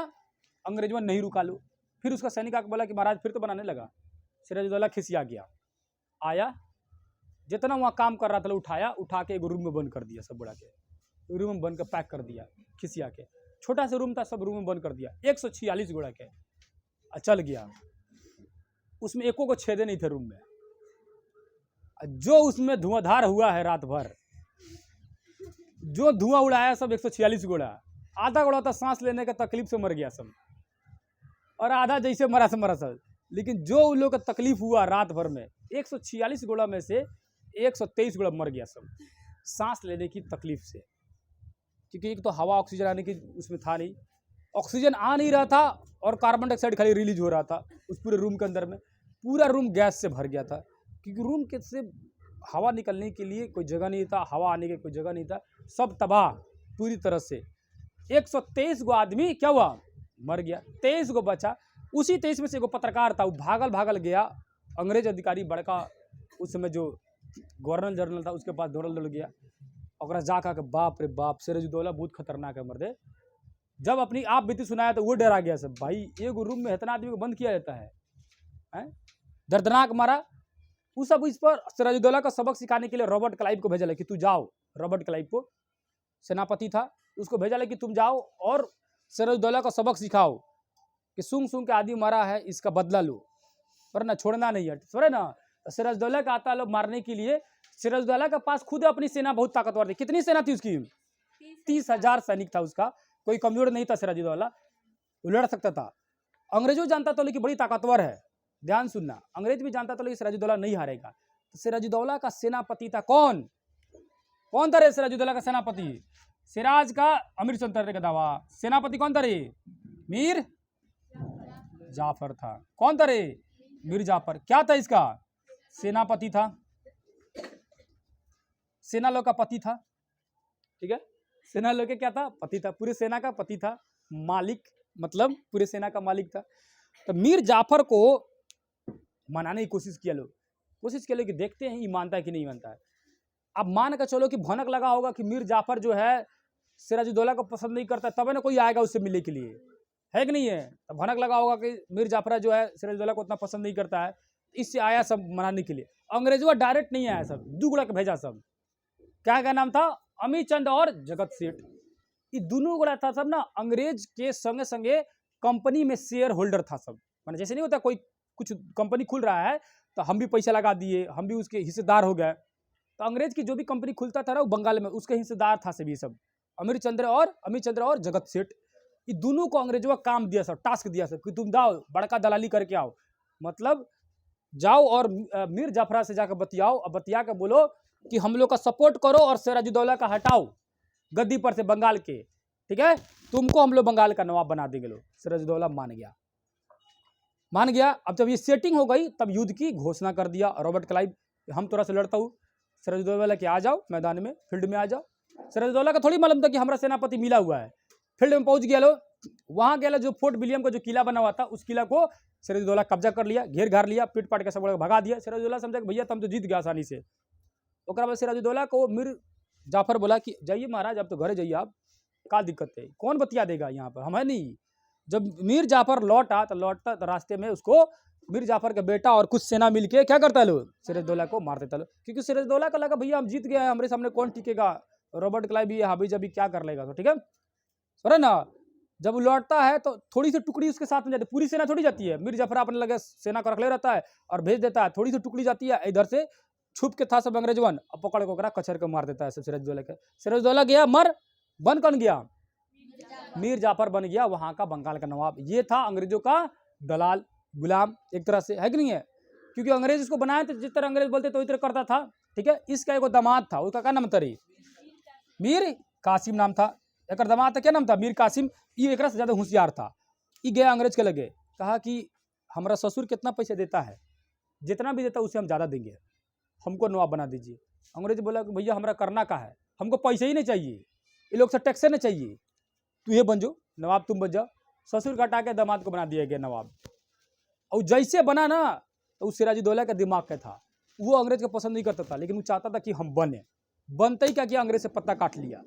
अंग्रेजों ने नहीं रुका लो। फिर उसका सैनिक आके बोला कि महाराज फिर तो बनाने लगा। सिराजुद्दौला खिसिया गया, आया, जितना वहाँ काम कर रहा था उठा के एक रूम में बंद कर दिया, सब बुला के रूम में बंद कर पैक कर दिया, खिसिया के। छोटा सा रूम था, सब रूम में बंद कर दिया, 146 गोला के, चल गया। उसमें एको को छेदे नहीं थे रूम में। जो उसमें धुआंधार हुआ है रात भर, जो धुआं उड़ाया सब 146 गोला। आधा गोला तो सांस लेने का तकलीफ से मर गया सब, और आधा जैसे मरा से मरा सब। लेकिन जो उन लोग का तकलीफ हुआ रात भर में, 146 गोला में से 123 गोला मर गया सब, सांस लेने की तकलीफ से। क्योंकि एक तो हवा ऑक्सीजन आने की उसमें था नहीं, ऑक्सीजन आ नहीं रहा था, और कार्बन डाइऑक्साइड खाली रिलीज हो रहा था उस पूरे रूम के अंदर में। पूरा रूम गैस से भर गया था, क्योंकि रूम के से हवा निकलने के लिए कोई जगह नहीं था, हवा आने की कोई जगह नहीं था, सब तबाह पूरी तरह से। 123 गो आदमी क्या हुआ? मर गया, 23 गो बचा। उसी 23 में से एगो पत्रकार था, वो भागल गया, अंग्रेज अधिकारी बड़का, उस समय जो गवर्नर जनरल था उसके पास दौड़ गया, और जा के बाप रे बाप, सिराजुद्दौला बहुत खतरनाक है मर्दे। जब अपनी आप बीती सुनाया तो वो डरा गया सब, भाई एक रूम में इतना आदमी को बंद किया जाता है? दर्दनाक मारा। उस सब इस पर सिराजुद्दौला का सबक सिखाने के लिए रॉबर्ट क्लाइव को भेजा कि तू जाओ। रॉबर्ट क्लाइव को सेनापति था, उसको भेजा कि तुम जाओ और सिराजुद्दौला का सबक सिखाओ कि सूंघ के आदमी मारा है, इसका बदला लो, वरना छोड़ना नहीं है, सर ना। सिराजुद्दौला का आता लोग मारने के लिए। सिराजुद्दौला के पास खुद अपनी सेना बहुत ताकतवर थी। कितनी सेना थी उसकी? 30,000 सैनिक था उसका, कोई कमजोर नहीं था सिराजुद्दौला, वो लड़ सकता था। अंग्रेजों जानता था कि बड़ी ताकतवर है, ध्यान सुनना, अंग्रेज भी जानता था कि सिराजुद्दौला नहीं हारेगा। तो सिराजुद्दौला का सेनापति था कौन? कौन था रे सिराजुद्दौला का सेनापति? सिराज का अमीर संतरने का दावा। सेनापति कौन था रे? मीर जाफर था। कौन था रे? मीर जाफर। क्या था इसका? सेनापति था, सेना लोग का पति था, ठीक है। सेना लोग के क्या था? पति था, पूरे सेना का पति था, मालिक, मतलब पूरे सेना का मालिक था। तो मीर जाफर को मनाने की कोशिश किया लोग कोशिश के लिए कि देखते हैं ये मानता है कि नहीं मानता है। अब मान कर चलो कि भनक लगा होगा कि मीर जाफर जो है सिराजुद्दौला को पसंद नहीं करता, तब ना कोई आएगा उससे मिलने के लिए, है कि नहीं है। तो भनक लगा होगा कि मीर जाफर जो है सिराजुद्दौला को उतना पसंद नहीं करता है, इससे आया सब मनाने के लिए। अंग्रेजों डायरेक्ट नहीं आया, सब दुगड़ा के भेजा। सब क्या क्या नाम था, अमीर चंद और जगत सेठ, ये दोनों गुड़ा था सब ना अंग्रेज के संगे संगे कंपनी में शेयर होल्डर था सब। माने जैसे नहीं होता कोई कुछ कंपनी खुल रहा है तो हम भी पैसा लगा दिए, हम भी उसके हिस्सेदार हो गए। तो अंग्रेज की जो भी कंपनी खुलता था ना वो बंगाल में, उसके हिस्सेदार था सभी सब। अमीर चंद्र और जगत सेठ, ये दोनों को अंग्रेजों का काम दिया सब, टास्क दिया सब कि तुम जाओ बड़का दलाली करके आओ, मतलब जाओ और मीर जाफरा से जाकर बतियाओ और बतिया के बोलो कि हम लोग का सपोर्ट करो और सिराजुद्दौला का हटाओ गद्दी पर से बंगाल के, ठीक है, तुमको हम लोग बंगाल का नवाब बना देंगे। लोग सिराजुद्दौला मान गया। अब जब ये सेटिंग हो गई तब युद्ध की घोषणा कर दिया रॉबर्ट क्लाइव, हम तोरा से लड़ता हूँ, सिराजुद्दौला के आ जाओ मैदान में, फील्ड में आ जाओ। सिराजुद्दौला का थोड़ी मालूम था कि हमारा सेनापति मिला हुआ है। फील्ड में पहुंच गया, लो वहां गया, जो फोर्ट विलियम का जो किला बना हुआ था उस किला को सिराजुद्दौला कब्जा कर लिया, घेर घार लिया, पीट पाट के सब भगा दिया। सिराजुद्दौला समझा कि भैया तुम तो जीत गया आसानी से। ओकरा बाद सिराजुद्दौला को मीर जाफर बोला कि जाइए महाराज, अब तो घरे जाइए, आप का दिक्कत है, कौन बतिया देगा यहाँ पर, हम है नहीं। जब मीर जाफर लौटा तो रास्ते में उसको मीर जाफर का बेटा और कुछ सेना मिलके क्या करता है, लोग सिराजुद्दौला को मार देता। क्योंकि सिराजुद्दौला का लगा भैया हम जीत गए हैं, हमारे सामने कौन टिकेगा, रॉबर्ट क्लाइव भी हाबी जबी क्या कर लेगा, तो ठीक है सर ना। जब वो लौटता है तो थोड़ी सी टुकड़ी उसके साथ में जाती है, पूरी सेना थोड़ी जाती है। मीर जाफर अपने लगे सेना को रख ले रहता है और भेज देता है, थोड़ी सी टुकड़ी जाती है, इधर से छुप के था सब अंग्रेजवन, अब पकड़ को कचर के मार देता है सब सिराजुद्दौला के। सिराजुद्दौला गया मर, बन कौन गया, मीर जाफर बन गया वहां का बंगाल का नवाब। ये था अंग्रेजों का दलाल, गुलाम एक तरह से, है कि नहीं है। क्योंकि अंग्रेज इसको बनाए थे, जिस तरह अंग्रेज बोलते तो इस तरह करता था, ठीक है। इसका एक दामाद था, उसका क्या नाम था, मीर कासिम नाम था। एक दामाद था, क्या नाम था, मीर कासिम। ये एक से ज्यादा होशियार था। ये गया अंग्रेज के लगे, कहा कि हमारा ससुर कितना पैसा देता है, जितना भी देता है उससे हम ज्यादा देंगे, हमको नवाब बना दीजिए। अंग्रेज बोला कि भैया हमारा करना का है, हमको पैसे ही नहीं चाहिए, ये लोग से टैक्स नहीं चाहिए, तू ये बन जाओ नवाब, तुम बन जाओ। ससुर का हटा के दामाद को बना दिया गया नवाब। और जैसे बना ना तो उस सिराजुद्दौला का दिमाग क्या था, वो अंग्रेज को पसंद नहीं करता था, लेकिन वो चाहता था कि हम बने। बनते ही क्या किया, अंग्रेज से पत्ता काट लिया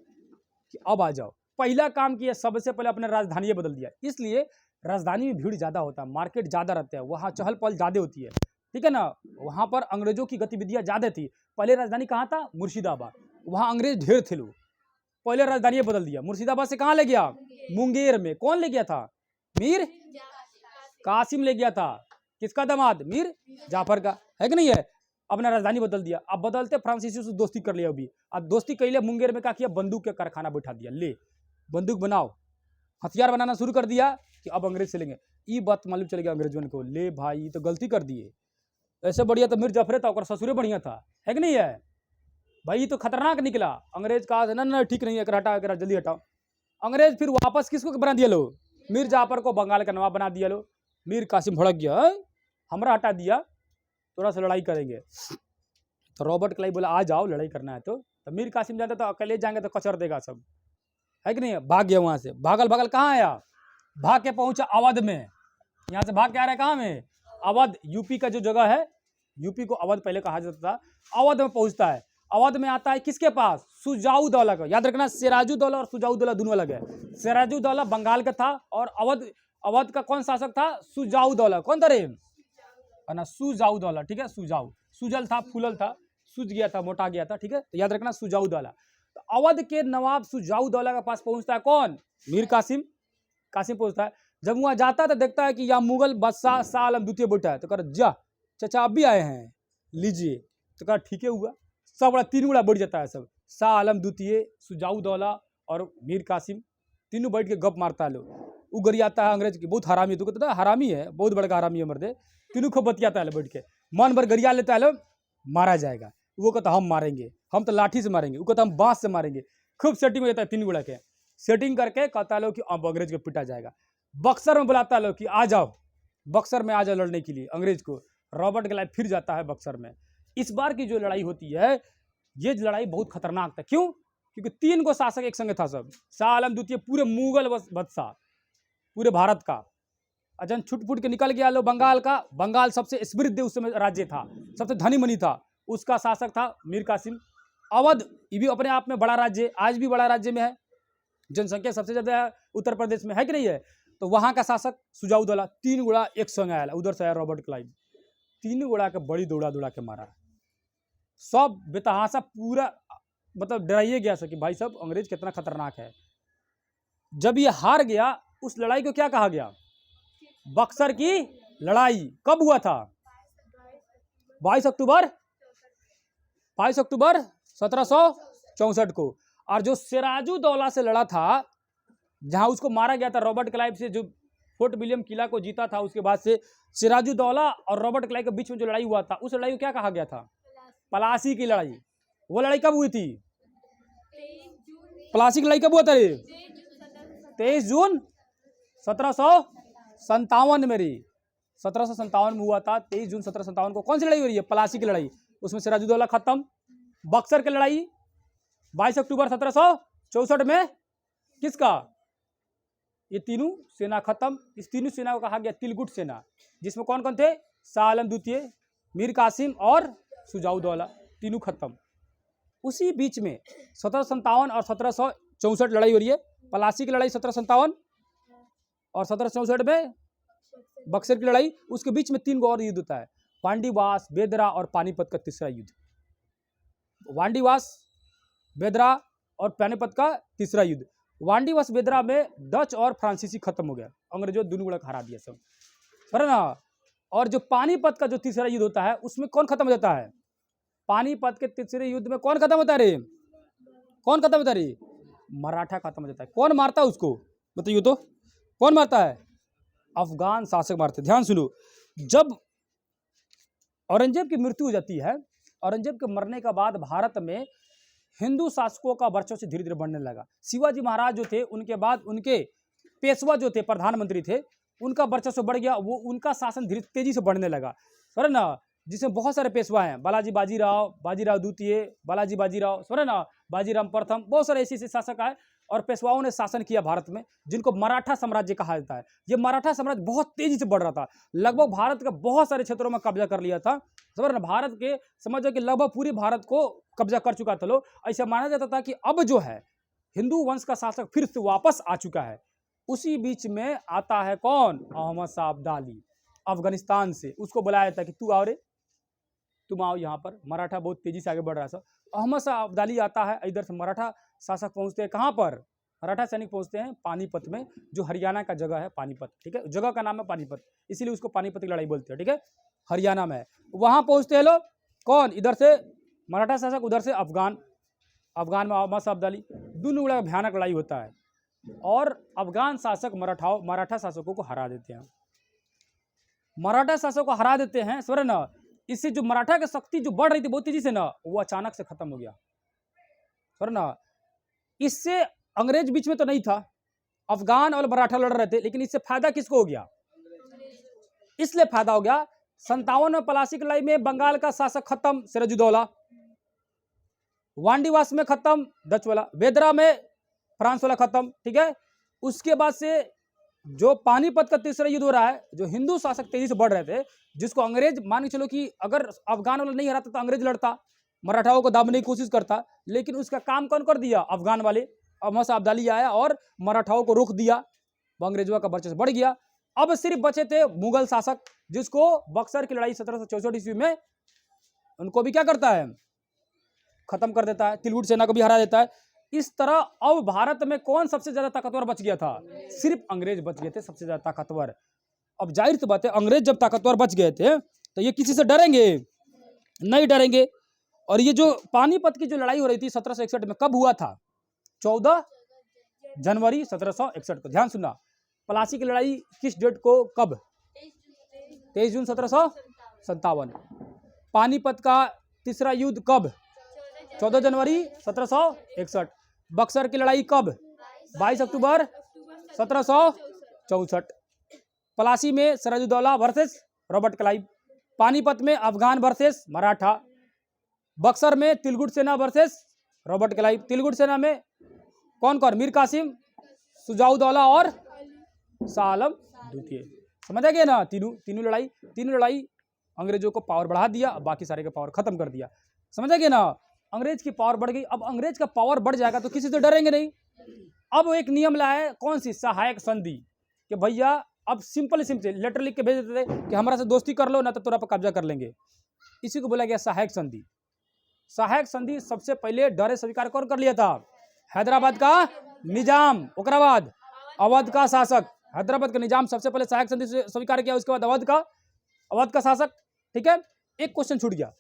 कि अब आ जाओ। पहला काम किया, सबसे पहले अपने राजधानी बदल दिया। इसलिए राजधानी में भीड़ ज्यादा होता है, मार्केट ज्यादा रहता है, वहाँ चहल पहल ज्यादा होती है, ठीक है ना। वहां पर अंग्रेजों की गतिविधियां ज्यादा थी। पहले राजधानी कहाँ था, मुर्शिदाबाद, वहां अंग्रेज ढेर थे लोग। पहले राजधानी बदल दिया, मुर्शिदाबाद से कहाँ ले गया, मुंगेर में। कौन ले गया था, मीर कासिम ले गया था। किसका दामाद, मीर जाफर का, है कि नहीं है। अपना राजधानी बदल दिया। अब बदलते फ्रांसीसी से दोस्ती कर लिया। अभी अब दोस्ती कर लिया, मुंगेर में क्या किया, बंदूक के कारखाना बैठा दिया, ले बंदूक बनाओ, हथियार बनाना शुरू कर दिया कि अब अंग्रेज चलेंगे। ये बात मालूम चल गया अंग्रेजों को, ले भाई तो गलती कर दिए, ऐसे बढ़िया तो मीर जाफर था और ससुरे बढ़िया था, है कि नहीं है भाई। तो खतरनाक निकला। अंग्रेज कहा ना ठीक नहीं है, हटा जल्दी हटाओ। अंग्रेज फिर वापस किसको बना दिया, लो मीर जाफर को बंगाल का नवाब बना दिया। लो मीर कासिम भड़क गया, हमरा हटा दिया, थोड़ा सा लड़ाई करेंगे। तो रॉबर्ट क्लाइव बोला आ जाओ, लड़ाई करना है तो मीर कासिम जाता तो अकेले जाएंगे तो कचर देगा सब, है कि नहीं। भाग गया वहां से, भागल कहाँ आया, भाग के पहुंचा अवध में। यहाँ से भाग के आ रहा है कहाँ में, अवध, यूपी का जो जगह है, यूपी को अवध पहले कहा जाता था। अवध में पहुंचता है। अवध में आता है किसके पास, सुजाउद्दौला का। याद रखना सिराजुद्दौला और सुजाउद्दौला दोनों अलग है। सिराजुद्दौला बंगाल का था और अवध का कौन शासक था, सुजाउद्दौला। कौन था रे, ना सुजाउद्दौला, ठीक है। सुजल था, फूलल था, सूज गया था, मोटा गया था, ठीक है। तो याद रखना सुजाउद्दौला। तो अवध के नवाब सुजाउद्दौला के पास पहुंचता है कौन, मीर कासिम पहुंचता है। जब वहां जाता है तो देखता है कि यहाँ मुगल बादशाह शाह आलम द्वितीय बैठा है। तो कह जा चाचा आप भी आए हैं, लीजिए। तो कहा ठीक है हुआ, सब बड़ा तीन गुड़ा बढ़ जाता है सब। शाह आलम द्वितीय, सुजाउद्दौला और मीर कासिम तीनों बैठ के गप मारता है। लोग उगरियाता है अंग्रेज की, बहुत हरामी, तो कहता है हरामी है, बहुत बड़ा हरामी है मर्दे। तीनों को बतियाता है बैठ के, मन भर गरिया लेता है, मारा जाएगा। वो कहता हम मारेंगे, हम तो लाठी से मारेंगे, वो कहता हम बांस से मारेंगे। खूब सेटिंग हो जाता है तीन गुड़ा के। सेटिंग करके कहता है कि अब अंग्रेज को पिटा जाएगा। बक्सर में बुलाता है कि आ जाओ, बक्सर में आ जाओ लड़ने के लिए अंग्रेज को। रॉबर्ट क्लाइव फिर जाता है बक्सर में। इस बार की जो लड़ाई होती है, ये लड़ाई बहुत खतरनाक था। क्यों, क्योंकि तीन को शासक एक संगे था सब। शाह आलम द्वितीय पूरे मुगल बादशाह पूरे भारत का, अजन छुट फुट के निकल गया लो बंगाल का। बंगाल सबसे समृद्ध उस समय राज्य था, सबसे धनी मनी था, उसका शासक था मीर कासिम। अवध ये भी अपने आप में बड़ा राज्य है, आज भी बड़ा राज्य में है, जनसंख्या सबसे ज्यादा उत्तर प्रदेश में है कि नहीं है। तो वहां का शासक सुजाउद्दौला 3 गुणा एक संग आया, उधर से आया रॉबर्ट क्लाइव, 3 गुणा के बड़ी दौड़ा दौड़ा के मारा। सब बेतहासा पूरा मतलब डराइए गया कि भाई साहब अंग्रेज कितना खतरनाक है। जब ये हार गया, उस लड़ाई को क्या कहा गया? बक्सर की लड़ाई। कब हुआ था? 22 अक्टूबर 1764 को। और जो सिराजुद्दौला से लड़ा था, जहां उसको मारा गया था रॉबर्ट क्लाइव से, जो फोर्ट विलियम किला को जीता था, उसके बाद से सिराजुद्दौला और रॉबर्ट क्लाइव के बीच में जो लड़ाई हुआ था, उस लड़ाई को क्या कहा गया था? प्लासी की लड़ाई। वो लड़ाई कब हुई थी? प्लासी की लड़ाई कब हुआ था? 23 जून 1757 में री 1757 में हुआ था। 23 जून 1757 को कौन सी लड़ाई हो रही है? प्लासी की लड़ाई। उसमें सिराजुद्दौला खत्म। बक्सर की लड़ाई 22 अक्टूबर 1764 में किसका? ये तीनों सेना खत्म। इस तीनों सेना को कहा गया तिलगुट सेना, जिसमें कौन कौन थे? शाह आलम द्वितीय, मीर कासिम और सुजाउद्दौला, तीनों खत्म। उसी बीच में 1757 और 1764 लड़ाई हो रही है। प्लासी की लड़ाई 1757 और 1764 में बक्सर की लड़ाई। उसके बीच में 3 और युद्ध होता है, वांडीवास, बेदरा और पानीपत का तीसरा युद्ध। वांडीवास, बेदरा और पानीपत का तीसरा युद्ध। वांडीवास बेदरा में डच और फ्रांसीसी खत्म हो गया, अंग्रेजों दोनों गुड़ा हरा दिया सब, है ना। और जो पानीपत का जो तीसरा युद्ध होता है, उसमें कौन खत्म हो जाता है? पानीपत के तीसरे युद्ध में कौन खत्म होता है रे? कौन खत्म होता है रे? मराठा खत्म हो जाता है। कौन मारता है उसको? बताइए तो, कौन मारता है? अफगान शासक मारते। ध्यान सुनो, जब औरंगजेब की मृत्यु हो जाती है, औरंगजेब के मरने के बाद भारत में हिंदू शासकों का वर्चस्व धीरे धीरे बढ़ने लगा। शिवाजी महाराज जो थे, उनके बाद उनके पेशवा जो थे, प्रधानमंत्री थे, उनका वर्चस्व बढ़ गया। वो उनका शासन धीरे तेजी से बढ़ने लगा, समझ ना। जिसमें बहुत सारे पेशवा हैं, बालाजी बाजीराव, बाजीराव द्वितीय, बालाजी बाजीराव, समझ ना, बाजीराव प्रथम, बहुत सारे ऐसे शासक आए और पेशवाओं ने शासन किया भारत में, जिनको मराठा साम्राज्य कहा जाता है। ये मराठा साम्राज्य बहुत तेजी से बढ़ रहा था, लगभग भारत के बहुत सारे क्षेत्रों में कब्जा कर लिया था, समझ ना। भारत के समझो कि लगभग पूरे भारत को कब्जा कर चुका था लोग। ऐसा माना जाता था कि अब जो है हिंदू वंश का शासक फिर से वापस आ चुका है। उसी बीच में आता है कौन? अहमद शाह अब्दाली, अफगानिस्तान से। उसको बुलाया था कि तू आओ रे, तुम आओ यहाँ पर। मराठा बहुत तेजी से आगे बढ़ रहा था। अहमद शाह अब्दाली आता है, इधर से मराठा शासक पहुंचते हैं कहाँ पर? मराठा सैनिक पहुंचते हैं पानीपत में, जो हरियाणा का जगह है पानीपत, ठीक है। जगह का नाम है पानीपत, इसीलिए उसको पानीपत की लड़ाई बोलते हैं, ठीक है। हरियाणा में वहां पहुंचते हैं लोग। कौन? इधर से मराठा शासक, उधर से अफगान में अहमद शाह अब्दाली। दोनों बड़ा भयानक लड़ाई होता है और अफगान शासक मराठा शासकों को हरा देते हैं। मराठा शासकों को हरा देते हैं, समझ ना। इससे जो मराठा की शक्ति जो बढ़ रही थी बहुत तेजी से ना, वो अचानक से खत्म हो गया, समझ ना। इससे अंग्रेज बीच में तो नहीं था, अफगान और मराठा लड़ रहे थे, लेकिन इससे फायदा किसको हो गया? इसलिए फायदा हो गया 57 में प्लासी की लड़ाई में बंगाल का शासक खत्म, सिराजुद्दौला। वांडीवास में खत्म, डच वाला। बेदरा में फ्रांस वाला खत्म, ठीक है। उसके बाद से जो पानीपत का तीसरा युद्ध हो रहा है, जो हिंदू शासक तेजी से बढ़ रहे थे, जिसको अंग्रेज मान के चलो कि अगर अफगान वाला नहीं हराता तो अंग्रेज लड़ता, मराठाओं को दाबने की कोशिश करता, लेकिन उसका काम कौन कर दिया? अफगान वाले अहमद शाह अब्दाली आया और मराठाओं को रोक दिया, अंग्रेजों का वर्चस्व बढ़ गया। अब सिर्फ बचे थे मुगल शासक, जिसको बक्सर की लड़ाई 1764 ईस्वी में उनको भी क्या करता है? खत्म कर देता है, तिलगुट सेना को भी हरा देता है। इस तरह अब भारत में कौन सबसे ज्यादा ताकतवर बच गया था? सिर्फ अंग्रेज बच गए थे सबसे ज्यादा ताकतवर। अब जाहिर सी बात है, अंग्रेज जब ताकतवर बच गए थे तो ये किसी से डरेंगे? नहीं डरेंगे। और ये जो पानीपत की जो लड़ाई हो रही थी 1761 में, कब हुआ था? 14 जनवरी 1761 को। ध्यान सुनना, प्लासी की लड़ाई किस डेट को, कब? 23 जून 1757। पानीपत का तीसरा युद्ध कब? 14 जनवरी 1761। बक्सर की लड़ाई कब? 22 अक्टूबर 1764। प्लासी में Sirajuddaulah versus Robert Clive. Panipat में अफगान वर्सेस मराठा। बक्सर में तिलगुट सेना वर्सेस रॉबर्ट क्लाइव। तिलगुट सेना में कौन कौन? मीर कासिम, सुजाउद्दौला और शाह आलम द्वितीय। समझ आ गया ना। तीनों लड़ाई अंग्रेजों को पावर बढ़ा दिया, बाकी सारे का पावर खत्म कर दिया। समझ आ गया ना। अंग्रेज की पावर बढ़ गई। अब अंग्रेज का पावर बढ़ जाएगा तो किसी से डरेंगे नहीं। अब वो एक नियम लाया है, कौन सी, सहायक संधि, कि भैया अब सिंपल लेटर लिख के भेज देते थे कि हमारा से दोस्ती कर लो ना तो तोरा पर कब्जा कर लेंगे। इसी को बोला गया सहायक संधि। सहायक संधि सबसे पहले डरे स्वीकार कौन कर लिया था? हैदराबाद का निजाम, ओकरा बाद अवध का शासक। हैदराबाद का निजाम सबसे पहले सहायक संधि से स्वीकार किया, उसके बाद अवध का शासक। ठीक है, एक क्वेश्चन छूट गया।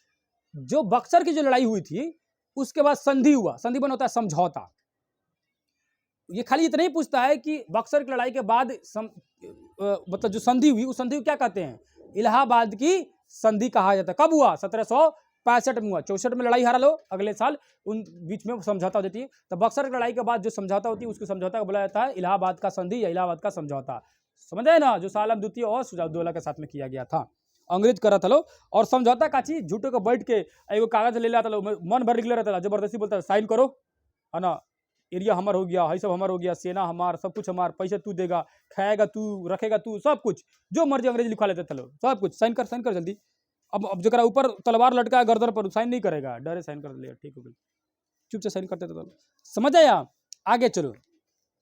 जो बक्सर की जो लड़ाई हुई थी उसके बाद संधि हुआ। संधि बना होता है समझौता। ये खाली इतना ही पूछता है कि बक्सर की लड़ाई के बाद मतलब जो संधि हुई, उस संधि को क्या कहते हैं? इलाहाबाद की संधि कहा जाता है। कब हुआ? 1765 में हुआ। 64 में लड़ाई हारा लो, अगले साल उन बीच में समझौता हो जाती है। तो बक्सर की लड़ाई के बाद जो समझौता होती है उसको समझौता बोला जाता है इलाहाबाद का संधि या इलाहाबाद का समझौता। समझ आए ना, जो शाह आलम द्वितीय और सुजाउद्दौला के साथ में किया गया था। अंग्रेज करा था लो। और समझौता का चीज झूठे को बैठ के एगो कागज ले लेता लो, मन भर निकले रहता, जबरदस्ती बोलता साइन करो, है ना, एरिया हमार हो गया, है सब हमार हो गया, सेना हमार, सब कुछ हमार, पैसे तू देगा, खाएगा तू, रखेगा तू, सब कुछ जो मर्जी अंग्रेज लिखवा लेते थे लोग, सब कुछ साइन कर जल्दी। अब जरा ऊपर तलवार लटका है गर्दन पर, साइन नहीं करेगा, डरे साइन कर लिया, ठीक हो गई, चुप से साइन करते थे। समझ आया? आगे चलो।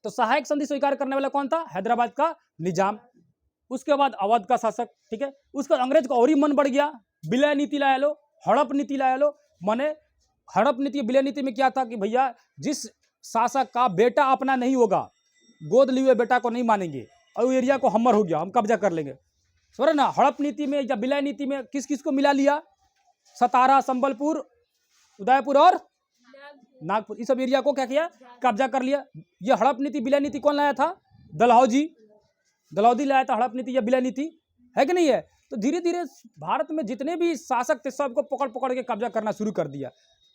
तो सहायक संधि स्वीकार करने वाला कौन था? हैदराबाद का निजाम। उसके बाद अवध का शासक। ठीक है, उसका अंग्रेज का और ही मन बढ़ गया, विलय नीति लाया लो, हड़प नीति लाया लो। माने हड़प नीति, विलय नीति में क्या था कि भैया जिस शासक का बेटा अपना नहीं होगा, गोद लिए हुए बेटा को नहीं मानेंगे, और एरिया को हमर हो गया, हम कब्जा कर लेंगे। समझ ना। हड़प नीति में या विलय नीति में किस किस को मिला लिया? सतारा, संबलपुर, उदयपुर और नागपुर, इस सब एरिया को क्या किया? कब्जा कर लिया। ये हड़प नीति विलय नीति कौन लाया था? दलहौजी लाया था हड़प नीति या विलय नीति, है कि नहीं है? तो धीरे धीरे भारत में जितने भी शासक थे सबको पकड़ पकड़ के कब्जा करना शुरू कर दिया।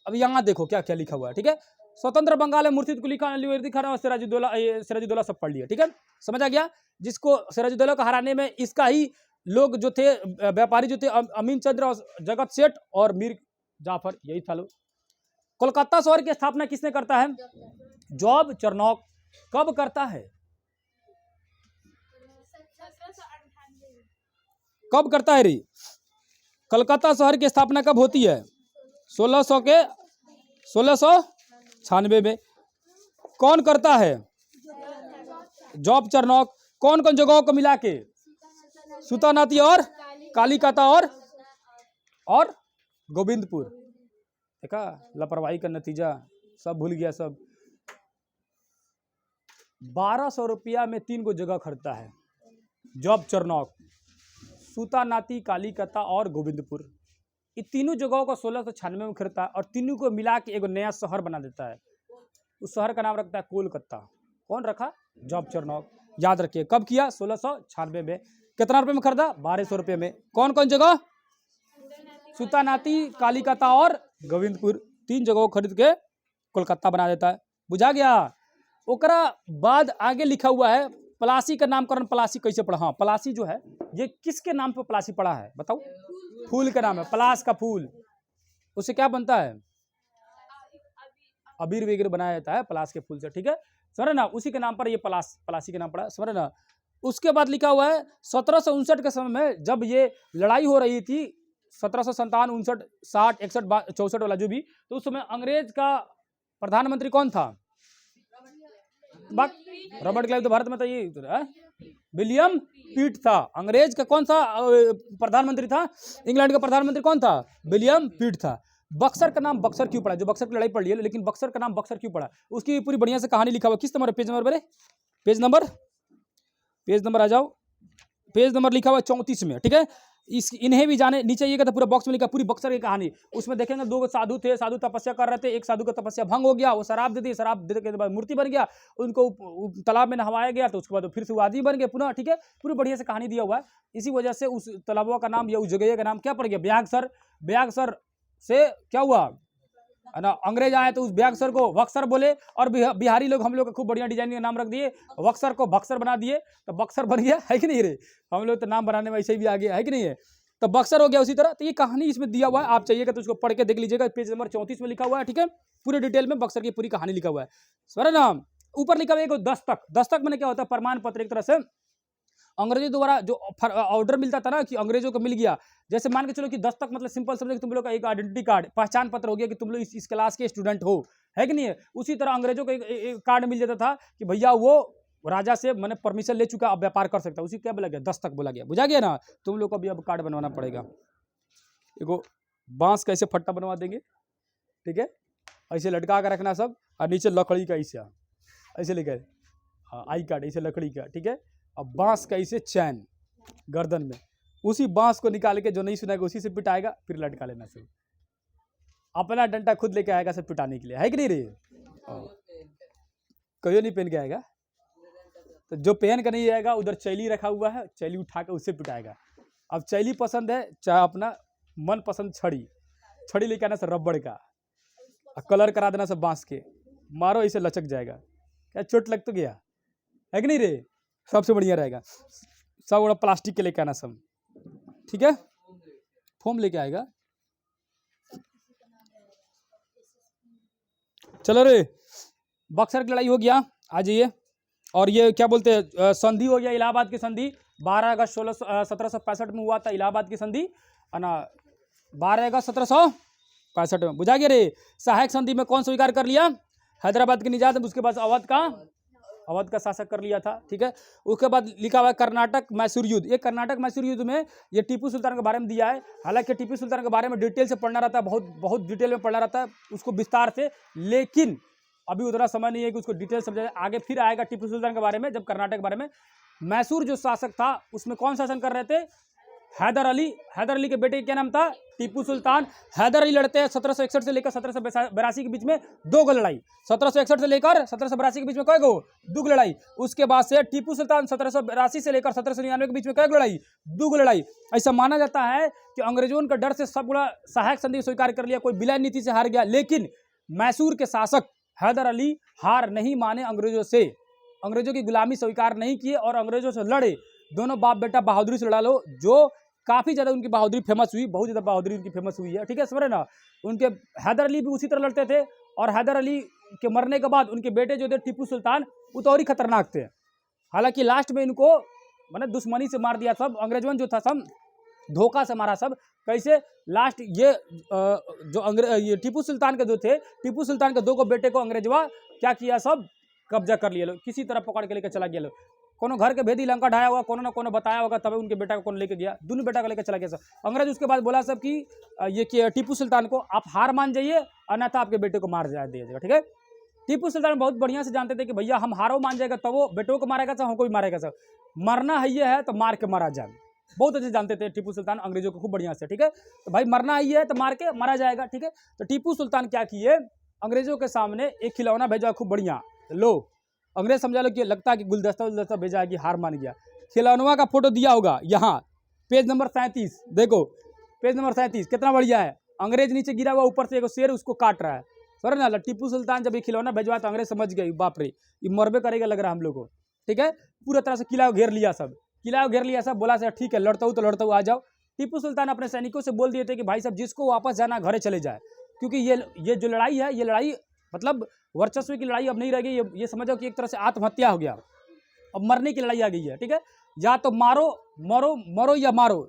अब यहाँ देखो क्या क्या लिखा हुआ है। ठीक है, स्वतंत्र बंगाल में मुर्शिद कुली खान, और सिराजुद्दौला सब पढ़ लिया। ठीक है, समझ आ गया। जिसको सिराजुद्दौला को हराने में इसका ही लोग जो थे, व्यापारी जो थे, अमीन चंद्र और जगत सेठ और मीर जाफर, यही था लोग। कोलकाता शहर की स्थापना किसने करता है? जॉब चरनॉक। कब करता है? कब करता है रे? कलकत्ता शहर की स्थापना कब होती है? 1696 में। कौन करता है? जॉब चरनॉक। कौन कौन जगहों को मिला के? सुतानाती और कालीकता और गोविंदपुर। देखा लापरवाही का नतीजा, सब भूल गया सब। 1200 रुपया में 3 को जगह खरीदता है। जॉब चरनॉक, सुतानाती, कालीकता और गोविंदपुर, ये तीनों जगहों को 1696 में खरीदता है और तीनों को मिला के एक नया शहर बना देता है। उस शहर का नाम रखता है कोलकाता। कौन रखा? जॉब चरनॉक। याद रखिए कब किया? 1696 में। कितना रुपए में खरीदा? 1200 रुपये में। कौन कौन जगह? सुतानाती, कालीकता और गोविंदपुर, 3 जगहों को खरीद के कोलकाता बना देता है। बुझा गया? ओकरा बाद आगे लिखा हुआ है पलासी का नामकरण। पलासी कैसे पढ़ा? हाँ, पलासी जो है ये किसके नाम पे पलासी पड़ा है बताओ? फूल का नाम है, पलास का फूल। उससे क्या बनता है? अबीर वगैरह बनाया जाता है पलास के फूल से। ठीक है, समझ ना, उसी के नाम पर ये पलासी के नाम पड़ा, समझ ना। उसके बाद लिखा हुआ है 1759 के समय में जब ये लड़ाई हो रही थी, 1757, 59, 60, 61, 64 वाला जो भी, तो उस समय अंग्रेज का प्रधानमंत्री कौन था? रॉबर्ट क्लाइव तो भारत में था, ये विलियम पिट था। अंग्रेज का कौन सा प्रधानमंत्री था? इंग्लैंड का प्रधानमंत्री कौन था? विलियम पिट था। बक्सर का नाम बक्सर क्यों पड़ा? जो बक्सर की लड़ाई पड़ है, लेकिन बक्सर का नाम बक्सर क्यों पड़ा? उसकी पूरी बढ़िया से कहानी लिखा हुआ। किस number? Page number, page number आ जाओ। पेज नंबर लिखा हुआ 34 में। ठीक है, इन्हें भी जाने, नीचे ये कहता पूरा बॉक्स में लिखा पूरी बक्सर की कहानी। उसमें देखेंगे 2 साधु थे, साधु तपस्या कर रहे थे, एक साधु का तपस्या भंग हो गया, वो शराब दे दी, शराब देने के बाद मूर्ति बन गया, उनको तालाब में नहवाया गया, तो उसके बाद फिर से वो आदमी बन गए पुनः। ठीक है, पूरी बढ़िया से कहानी दिया हुआ है। इसी वजह से उस तालाबों का नाम या उस जगह का नाम क्या पड़ गया? ब्यागसर। ब्यागसर से क्या हुआ है ना, अंग्रेज आए तो उस ब्यागसर को बक्सर बोले, और बिहारी लोग हम लोग खूब बढ़िया डिजाइन का नाम रख दिए, बक्सर को बक्सर बना दिए, तो बक्सर बन गया, है कि नहीं रे? हम लोग तो नाम बनाने में ऐसे ही भी आ गया, है कि नहीं है? तो बक्सर हो गया उसी तरह। तो ये कहानी इसमें दिया हुआ है, आप चाहिएगा तो उसको पढ़ के देख लीजिएगा, पेज नंबर 34 में लिखा हुआ है। ठीक है, पूरे डिटेल में बक्सर की पूरी कहानी लिखा हुआ है। सर ना, ऊपर लिखा हुआ है दस्तक। दस्तक मैंने क्या होता है? प्रमाण पत्र। एक तरह से अंग्रेजों द्वारा जो ऑर्डर मिलता था ना कि अंग्रेजों को मिल गया, जैसे मान के चलो कि दस्तक मतलब सिंपल समझो कि तुम लोग का एक आइडेंटिटी कार्ड, पहचान पत्र हो गया कि तुम लोग इस क्लास के स्टूडेंट हो, है कि नहीं है। उसी तरह अंग्रेजों को एक कार्ड मिल जाता था कि भैया वो राजा से मैंने परमिशन ले चुका, अब व्यापार कर सकता है, उसी क्या बोला गया, दस्तक बोला गया, बुझा गया ना। तुम लोग को अभी अब कार्ड बनवाना पड़ेगा। देखो बांस का ऐसे फट्टा बनवा देंगे, ठीक है, ऐसे लटका कर रखना सब, और नीचे लकड़ी का ऐसे लेकर, हाँ आई कार्ड ऐसे लकड़ी का, ठीक है। अब बांस का ऐसे चैन गर्दन में, उसी बांस को निकाल के जो नहीं सुनाएगा उसी से पिटाएगा, फिर लटका लेना सब। अपना डंडा खुद लेके आएगा सब पिटाने के लिए, है कि नहीं रे। कोई नहीं पहन के आएगा, तो जो पहन कर नहीं आएगा उधर चैली रखा हुआ है, चैली उठा के उससे पिटाएगा। अब चैली पसंद है चाहे अपना मन पसंद छड़ी लेके आना सब रबड़ का, कलर करा देना सब बांस के, मारो ऐसे लचक जाएगा, क्या चोट लग तो गया, है कि नहीं रे। सबसे बढ़िया रहेगा। सब बड़ा प्लास्टिक के लेके आना सब, ठीक है, फोम लेके आएगा। चलो रे, बक्सर की लड़ाई हो गया, आ जाइए। और ये क्या बोलते हैं, संधि हो गया, इलाहाबाद की संधि 12 अगस्त 1765 में हुआ था, इलाहाबाद की संधि है ना, 12 अगस्त 1765 में, बुझा गया रे। सहायक संधि में कौन स्वीकार कर लिया, हैदराबाद के निजात, उसके बाद अवध का शासक कर लिया था, ठीक है। उसके बाद लिखा हुआ कर्नाटक मैसूर युद्ध, ये कर्नाटक मैसूर युद्ध में ये टीपू सुल्तान के बारे में दिया है। हालांकि टीपू सुल्तान के बारे में डिटेल से पढ़ना रहता है, बहुत डिटेल में पढ़ना रहता है उसको विस्तार से, लेकिन अभी उतना समय नहीं है कि उसको डिटेल समझा। आगे फिर आएगा टीपू सुल्तान के बारे में, जब कर्नाटक के बारे में। मैसूर जो शासक था उसमें कौन शासन कर रहे थे, हैदर अली के बेटे क्या नाम था, टीपू सुल्तान। हैदर अली लड़ते हैं 1761 से लेकर 1782 के बीच में 2 लड़ाई, 1761 से लेकर 1782 के बीच में कई गो, 2 लड़ाई। उसके बाद से टीपू सुल्तान 1782 से लेकर 1799 के बीच में कई लड़ाई, 2 लड़ाई। ऐसा माना जाता है कि अंग्रेजों का डर से सब गुड़ा सहायक संधि स्वीकार कर लिया, कोई विलय नीति से हार गया, लेकिन मैसूर के शासक हैदर अली हार नहीं माने अंग्रेजों से, अंग्रेजों की गुलामी स्वीकार नहीं किए और अंग्रेजों से लड़े। दोनों बाप बेटा बहादुरी से लड़ा लो, जो काफी ज्यादा उनकी बहादुरी फेमस हुई, बहुत ज्यादा बहादुरी उनकी फेमस हुई है, ठीक है, समझ ना। उनके हैदर अली भी उसी तरह लड़ते थे, और हैदर अली के मरने के बाद उनके बेटे जो थे टीपू सुल्तान, वो तो और ही खतरनाक थे। हालांकि लास्ट में इनको मैंने दुश्मनी से मार दिया सब, अंग्रेजों जो था सब धोखा से मारा सब। कैसे, लास्ट ये टीपू सुल्तान के जो थे, टीपू सुल्तान के 2 बेटे को अंग्रेजवा क्या किया, सब कब्जा कर लिया लो, किसी तरह पकड़ के लेकर चला गया लो। कोनो घर के भेदी लंका ढाया हुआ, कोनो ना कोनो बताया होगा, तब उनके बेटा को कौन लेके गया, दोनों बेटा को लेकर चला गया सब। अंग्रेज उसके बाद बोला सब कि ये टीपू सुल्तान को आप हार मान जाइए, अन्यथा आपके बेटे को मार दिया जाएगा, ठीक है। टीपू सुल्तान बहुत बढ़िया से जानते थे कि भैया हम हारो मान जाएगा तब वो बेटों को मारेगा सब, हमको भी मारेगा सब, मरना है ये है तो मार के मारा जाए, बहुत अच्छे जानते थे टीपू सुल्तान अंग्रेजों को खूब बढ़िया से, ठीक है। तो भाई मरना ही है तो मार के मारा जाएगा, ठीक है। तो टीपू सुल्तान क्या किए, अंग्रेजों के सामने एक खिलौना भेजा खूब बढ़िया, लो अंग्रेज समझा लो कि लगता है कि गुलदस्ता भेजा है कि हार मान गया। खिलौनवा का फोटो दिया होगा यहाँ, पेज नंबर 37, देखो पेज नंबर 37 कितना बढ़िया है। अंग्रेज नीचे गिरा हुआ, ऊपर से एक शेर उसको काट रहा है, सर ना। टीपू सुल्तान जब ये खिलौना भेजवा तो अंग्रेज समझ गए बाप रे ये मरबे करेगा लग रहा है हम लोग को, ठीक है। पूरा तरह से किला घेर लिया सब, बोला सर ठीक है लड़ता हूँ तो लड़ता हूँ आ जाओ। टीपू सुल्तान अपने सैनिकों से बोल दिए थे कि भाई साहब जिसको वापस जाना घरे चले जाए, क्योंकि ये जो लड़ाई है, ये लड़ाई मतलब वर्चस्व की लड़ाई अब नहीं रह गई, ये समझो कि एक तरह से आत्महत्या हो गया, अब मरने की लड़ाई आ गई है, ठीक है। या तो मरो या मारो,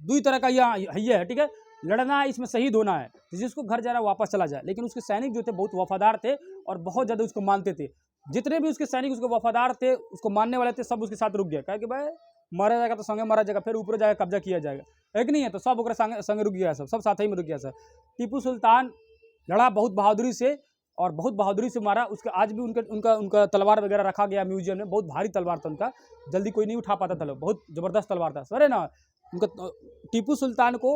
2 तरह का ये है, ठीक है। लड़ना है, इसमें शहीद होना है, जिसको घर जाना वापस चला जाए। लेकिन उसके सैनिक जो थे बहुत वफादार थे और बहुत ज़्यादा उसको मानते थे। जितने भी उसके सैनिक उसको वफादार थे, उसको मानने वाले थे, सब उसके साथ रुक गया, कहा कि भाई मारा जाएगा तो संगे मारा जाएगा, फिर ऊपर जाएगा कब्जा किया जाएगा, है कि नहीं है। तो सब संगे रुक गया, सब साथ ही में रुक गया सर। टीपू सुल्तान लड़ा बहुत बहादुरी से और बहुत बहादुरी से मारा। उसके आज भी उनका तलवार वगैरह रखा गया म्यूजियम में, बहुत भारी तलवार था उनका, जल्दी कोई नहीं उठा पाता था, बहुत ज़बरदस्त तलवार था सर, है ना। उनका टीपू सुल्तान को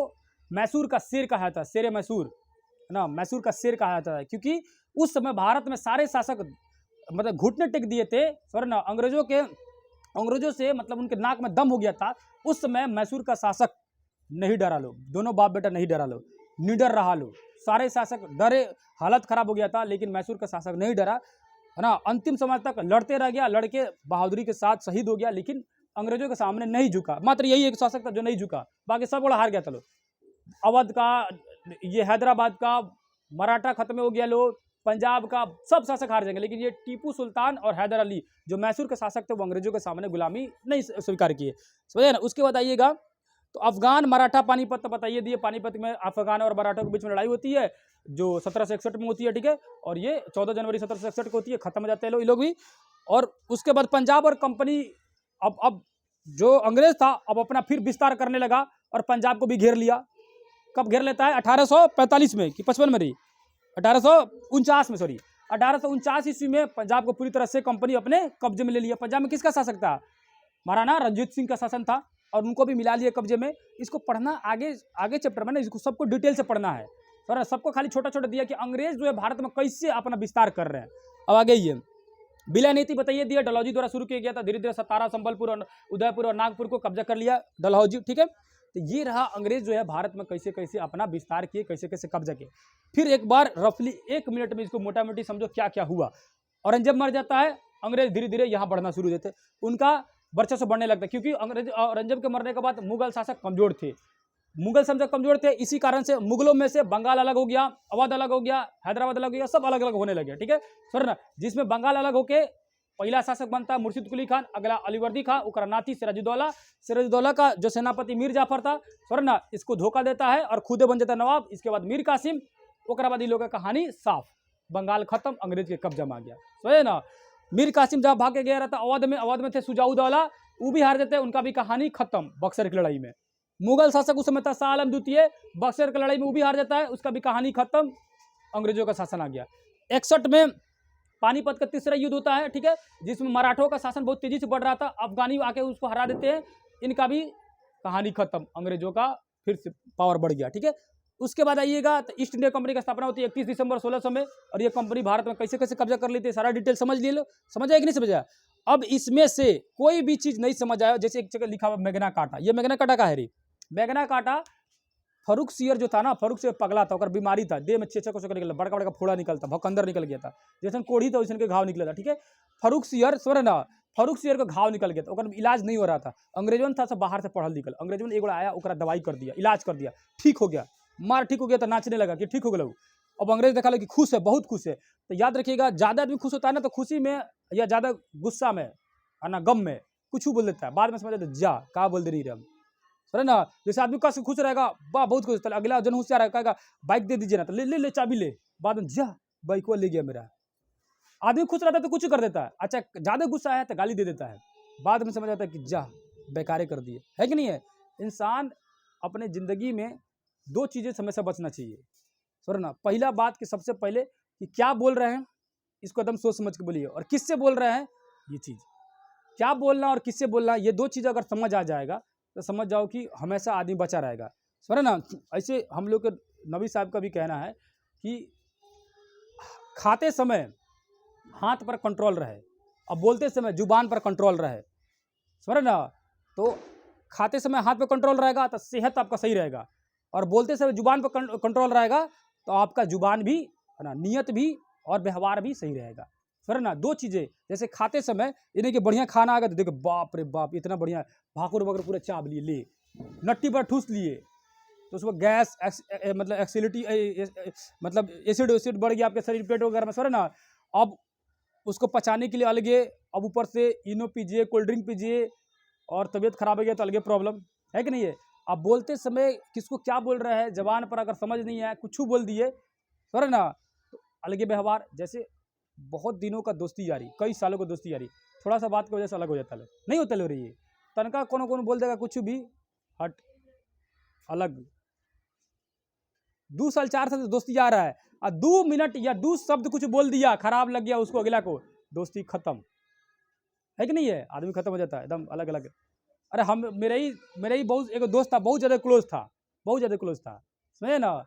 मैसूर का शेर कहा था, शेर मैसूर, है ना, मैसूर का शेर कहा जाता है, क्योंकि उस समय भारत में सारे शासक मतलब घुटने टेक दिए थे सर ना, अंग्रेजों से मतलब उनके नाक में दम हो गया था। उस समय मैसूर का शासक नहीं डरा लो, दोनों बाप बेटा नहीं डरा लो, निडर रहा लो, सारे शासक डरे, हालत खराब हो गया था, लेकिन मैसूर का शासक नहीं डरा, है ना। अंतिम समय तक लड़ते रह गया, लड़के बहादुरी के साथ शहीद हो गया, लेकिन अंग्रेजों के सामने नहीं झुका। मात्र यही एक शासक था जो नहीं झुका, बाकी सब बड़ा हार गया था लो। अवध का, ये हैदराबाद का, मराठा खत्म हो गया लो, पंजाब का सब शासक हार जाएंगे, लेकिन ये टीपू सुल्तान और हैदर अली जो मैसूर के शासक थे वो अंग्रेजों के सामने गुलामी नहीं स्वीकार किए, समझे ना। उसके बाद आइएगा तो अफगान मराठा पानीपत तो बताइए दिए, पानीपत में अफगान और मराठा के बीच में लड़ाई होती है जो 1761 में होती है, ठीक है, और ये 14 जनवरी 1761 को होती है, खत्म हो जाते हैं ये लोग भी। और उसके बाद पंजाब और कंपनी अब जो अंग्रेज था अब अपना फिर विस्तार करने लगा और पंजाब को भी घेर लिया। कब घेर लेता है? 1845 में कि 55 में रही, 1849 में, सॉरी 1849 ईस्वी में पंजाब को पूरी तरह से कंपनी अपने कब्जे में ले लिया। पंजाब में किसका शासक था? महाराणा रणजीत सिंह का शासन था और उनको भी मिला लिया कब्जे में। इसको पढ़ना आगे चैप्टर में ना, इसको सबको डिटेल से पढ़ना है, सर सबको खाली छोटा छोटा दिया कि अंग्रेज जो है भारत में कैसे अपना विस्तार कर रहे हैं। अब आगे ये बिला नीति बताइए दिया, डलहौजी द्वारा शुरू किया गया था, धीरे धीरे सतारा, संबलपुर और उदयपुर और नागपुर को कब्जा कर लिया डलहौजी, ठीक है। तो ये रहा अंग्रेज जो है भारत में कैसे कैसे अपना विस्तार किए, कैसे कैसे कब्जा किए। फिर एक बार रफली 1 मिनट में इसको मोटा मोटी समझो क्या क्या हुआ। औरंगजेब मर जाता है, अंग्रेज धीरे धीरे यहाँ बढ़ना शुरू देते, उनका वर्चस्व बढ़ने लगता है, क्योंकि औरंगजेब के मरने के बाद मुगल शासक कमजोर थे, मुगल शासक कमजोर थे, इसी कारण से मुगलों में से बंगाल अलग हो गया, अवध अलग हो गया, हैदराबाद अलग हो गया, सब अलग अलग होने लगे, ठीक है सर ना। जिसमें बंगाल अलग होके पहला शासक बनता है मुर्शिद कुली खान, अगला अलीवर्दी खान, उकरा नाती सिराजुद्दौला, सिराजुद्दौला का जो सेनापति मीर जाफर था सर ना, इसको धोखा देता है और खुदे बन जाता है नवाब। इसके बाद मीर कासिम, ओकरा बाद इन लोगों का कहानी साफ, बंगाल खत्म, अंग्रेज के कब्जा में आ गया, सही ना। मीर कासिम जहाँ भाग के गया रहता अवध में थे सुजाउद्दौला, वो भी हार जाते, उनका भी कहानी खत्म बक्सर की लड़ाई में। मुगल शासक उस समय था शाह आलम द्वितीय, बक्सर की लड़ाई में वो भी हार जाता है, उसका भी कहानी खत्म, अंग्रेजों का शासन आ गया। 61 में पानीपत का तीसरा युद्ध होता है, ठीक है, जिसमें मराठों का शासन बहुत तेजी से बढ़ रहा था, अफगानी आके उसको हरा देते हैं, इनका भी कहानी खत्म, अंग्रेजों का फिर से पावर बढ़ गया, ठीक है। उसके बाद आइएगा तो ईस्ट इंडिया कंपनी की स्थापना होती है 31 दिसंबर 1600 में, और ये कंपनी भारत में कैसे कैसे कब्जा कर लेती है सारा डिटेल समझ लिए लो, समझ आया कि नहीं समझा। अब इसमें से कोई भी चीज नहीं समझ आया, जैसे एक जगह लिखा हुआ मैग्ना कार्टा, ये मैग्ना कार्टा का है रे, मैग्ना कार्टा फरुख सियर जो था ना, फरुख सियर पगला था, और बीमारी था, देह में छेचा को निकला, बड़का बड़का फोड़ा निकलता, भकंदर निकल गया था, जैसे कोढ़ी था वैसे के घाव निकला था, ठीक है। फरुख सियर स्वर ना, फरुख सियर का घाव निकल गया था, इलाज नहीं हो रहा था, अंग्रेजों था सब बाहर से पढ़ल निकल, अंग्रेजों ने एगो आया, ओकरा दवाई कर दिया, इलाज कर दिया, ठीक हो गया, मार ठीक हो गया, तो नाचने लगा कि ठीक हो गया। अब अंग्रेज देखा लगा कि खुश है, बहुत खुश है। तो याद रखिएगा, ज्यादा आदमी खुश होता है ना तो खुशी में या ज्यादा गुस्सा में है ना, गम में कुछ बोल देता है, बाद में समझ जाते जा कहा बोल दे रही हम, सर ना। जैसे आदमी का खुश रहेगा, वाह बहुत खुश, अगला जन होशियार है, कहेगा बाइक दे दीजिए ना, तो ले ले ले चाबी ले, बाद में जा बाइक को ले गया मेरा। आदमी खुश रहता है तो कुछ कर देता है, अच्छा ज्यादा गुस्सा है तो गाली दे देता है, बाद में समझ आता है कि जा बेकारे कर दिए, है कि नहीं है। इंसान अपने जिंदगी में 2 चीजें हमेशा बचना चाहिए, सर ना। पहला बात कि सबसे पहले कि क्या बोल रहे हैं इसको एकदम सोच समझ के बोलिए, और किससे बोल रहे हैं, ये चीज क्या बोलना और किससे बोलना, ये 2 चीज़ अगर समझ आ जाएगा तो समझ जाओ कि हमेशा आदमी बचा रहेगा, समझ ना। ऐसे हम लोग के नबी साहब का भी कहना है कि खाते समय हाथ पर कंट्रोल रहे और बोलते समय जुबान पर कंट्रोल रहे, समझ ना। तो खाते समय हाथ पर कंट्रोल रहेगा तो सेहत आपका सही रहेगा, और बोलते समय जुबान पर कंट्रोल रहेगा तो आपका जुबान भी है ना, नियत भी और व्यवहार भी सही रहेगा, सर ना। 2 चीज़ें, जैसे खाते समय इन्हें कि बढ़िया खाना आ गया तो देखो बाप रे बाप इतना बढ़िया भाकुर वगैरह पूरा चाप लिए, ले नट्टी पर ठूस लिए तो उसको गैस मतलब एक्सिलिटी मतलब एसिड बढ़ गया आपके शरीर पेट वगैरह में, सर ना। अब उसको पचाने के लिए अलगे, अब ऊपर से इनो पीजिए, कोल्ड ड्रिंक पीजिए, और तबीयत खराब हो गया तो अलगे प्रॉब्लम, है कि नहीं है। अब बोलते समय किसको क्या बोल रहा है, जबान पर अगर समझ नहीं आया कुछ बोल दिए, सर ना, तो अलगे व्यवहार। जैसे बहुत दिनों का दोस्ती यारी, कई सालों का दोस्ती यारी, थोड़ा सा बात की वजह से अलग हो जाता है, नहीं होता लो रही है, तनका कौन बोल देगा कुछ भी हट अलग। 2 साल 4 साल से दोस्ती जा रहा है, और 2 मिनट या 2 शब्द कुछ बोल दिया, खराब लग गया उसको अगला को, दोस्ती खत्म, है कि नहीं है, आदमी खत्म हो जाता है एकदम अलग अलग। अरे हम मेरे ही बहुत एक दोस्त था, बहुत ज़्यादा क्लोज था, समझे ना।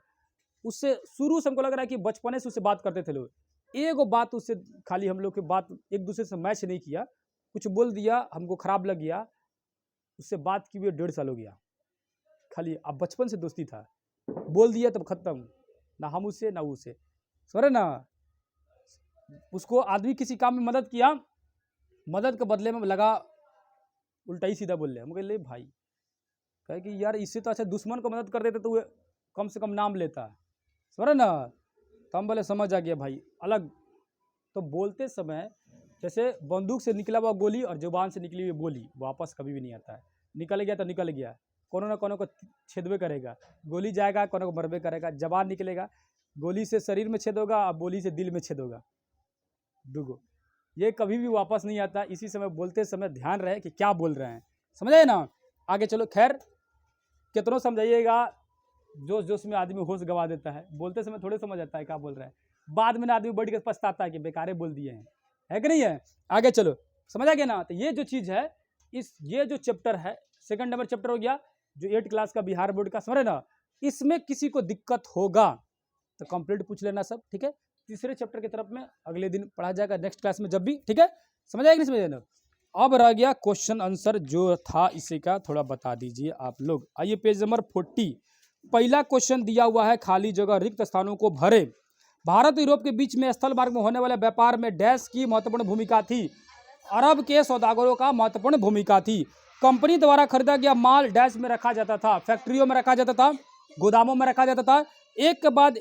उससे शुरू से हमको लग रहा है कि बचपने से उससे बात करते थे लोग, एगो बात उससे खाली हम लोग के बात एक दूसरे से मैच नहीं किया, कुछ बोल दिया हमको खराब लग गया, उससे बात की हुई 1.5 साल हो गया खाली। अब बचपन से दोस्ती था, बोल दिया तब खत्म, ना हम उससे ना उससे, सर ना। उसको आदमी किसी काम में मदद किया, मदद के बदले में लगा उल्टा ही सीधा बोल रहे, हम कह ले भाई, कहे कि यार इससे तो अच्छा दुश्मन को मदद कर देते तो कम से कम नाम लेता, सर ना। तो हम बोले समझ आ गया भाई, अलग। तो बोलते समय जैसे बंदूक से निकला हुआ गोली और जुबान से निकली हुई बोली वापस कभी भी नहीं आता है। निकल गया तो निकल गया, कोनो ना कोनो को छेदबे करेगा, गोली जाएगा कोनो को मरबे करेगा, जबान निकलेगा, गोली से शरीर में छेद होगा और बोली से दिल में छेद होगा, दुगो, ये कभी भी वापस नहीं आता। इसी समय बोलते समय ध्यान रहे कि क्या बोल रहे हैं, समझे ना। आगे चलो, खैर कितनों समझाइएगा, जोश जोश में आदमी होश गवा देता है, बोलते समय थोड़े समझ आता है क्या बोल रहा है, बाद में ना आदमी बढ़ के पछताता है कि बेकारे बोल दिए हैं, है कि नहीं है। आगे चलो, समझ आ गया ना। तो ये जो चीज़ है, ये जो चैप्टर है, सेकंड नंबर चैप्टर हो गया, जो 8 क्लास का बिहार बोर्ड का, समझे ना। इसमें किसी को दिक्कत होगा तो कंप्लीट पूछ लेना सब, ठीक है। तीसरे चैप्टर की तरफ में अगले दिन पढ़ा जाएगा, नेक्स्ट क्लास में जब भी, ठीक है। समझ आएगा नहीं समझ। अब रह गया क्वेश्चन आंसर जो था इसी का, थोड़ा बता दीजिए आप लोग। आइए पेज नंबर 40, पहला क्वेश्चन दिया हुआ है, खाली जगह रिक्त स्थानों को भरे। भारत और यूरोप के बीच में स्थल मार्ग में होने वाले व्यापार में डैश की महत्वपूर्ण भूमिका थी। अरब के सौदागरों का महत्वपूर्ण भूमिका थी। कंपनी द्वारा खरीदा गया माल डैश में रखा जाता था, फैक्ट्रियों में रखा जाता था, गोदामों में रखा जाता था। एक के बाद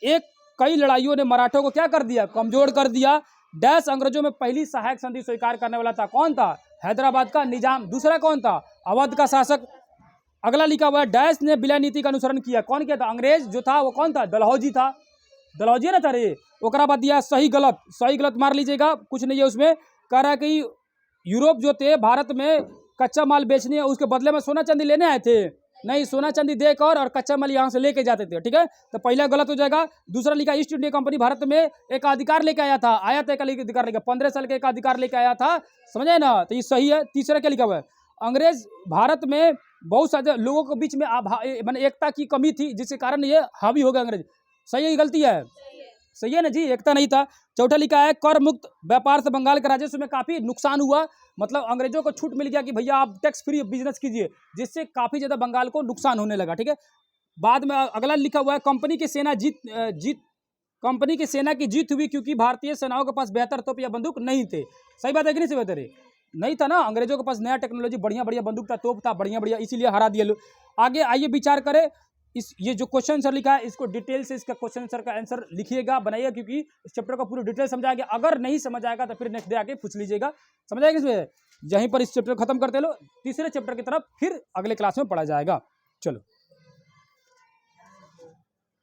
एक कई लड़ाइयों ने मराठों को क्या कर दिया, कमजोर कर दिया। डैश अंग्रेजों में पहली सहायक संधि स्वीकार करने वाला था, कौन था, हैदराबाद का निजाम। दूसरा कौन था, अवध का शासक। अगला लिखा हुआ है, डैश ने विलय नीति का अनुसरण किया, कौन किया था, अंग्रेज जो था वो कौन था, डलहौजी था, डलहौजी ना था रे। ओकरा बाद दिया सही गलत, सही गलत मार लीजिएगा, कुछ नहीं है उसमें। कह रहा है कि यूरोप जो थे भारत में कच्चा माल बेचने, उसके बदले में सोना चांदी लेने आए थे, नहीं, सोना चांदी देकर और कच्चा माल यहाँ से लेके जाते थे, ठीक है। तो पहला गलत हो जाएगा। दूसरा लिखा, ईस्ट इंडिया कंपनी भारत में एक अधिकार लेके आया था, एक अधिकार लेके 15 साल का एक अधिकार लेके आया था, समझे ना, तो ये सही है। तीसरा क्या लिखा हुआ है, अंग्रेज भारत में बहुत सारे लोगों के बीच में माने एकता की कमी थी, जिसके कारण ये हावी हो गया अंग्रेज। सही है, गलती है, सही है ना जी, एकता नहीं था। चौथा लिखा है, कर मुक्त व्यापार से बंगाल के राजस्व में काफी नुकसान हुआ, मतलब अंग्रेजों को छूट मिल गया कि भैया आप टैक्स फ्री बिजनेस कीजिए, जिससे काफी ज्यादा बंगाल को नुकसान होने लगा, ठीक है। बाद में अगला लिखा हुआ है, कंपनी की सेना की जीत हुई क्योंकि भारतीय सेनाओं के पास बेहतर तोप या बंदूक नहीं थे। सही बात है कि नहीं, सही बात है, नहीं था ना, अंग्रेजों के पास नया टेक्नोलॉजी, बढ़िया बढ़िया बंदूक था, तोप था, बढ़िया बढ़िया, इसीलिए हरा दिया लोग। आगे आइए विचार करें, ये जो क्वेश्चन आंसर लिखा है, इसको डिटेल से इसका क्वेश्चन आंसर का आंसर लिखिएगा, बनाइएगा, क्योंकि इस चैप्टर का पूरी डिटेल समझा गया। अगर नहीं समझ आएगा तो फिर नेक्स्ट डे आके पूछ लीजिएगा, समझ आएगा इसमें। यहीं पर इस चैप्टर को खत्म करते लो, तीसरे चैप्टर की तरफ फिर अगले क्लास में पढ़ा जाएगा। चलो।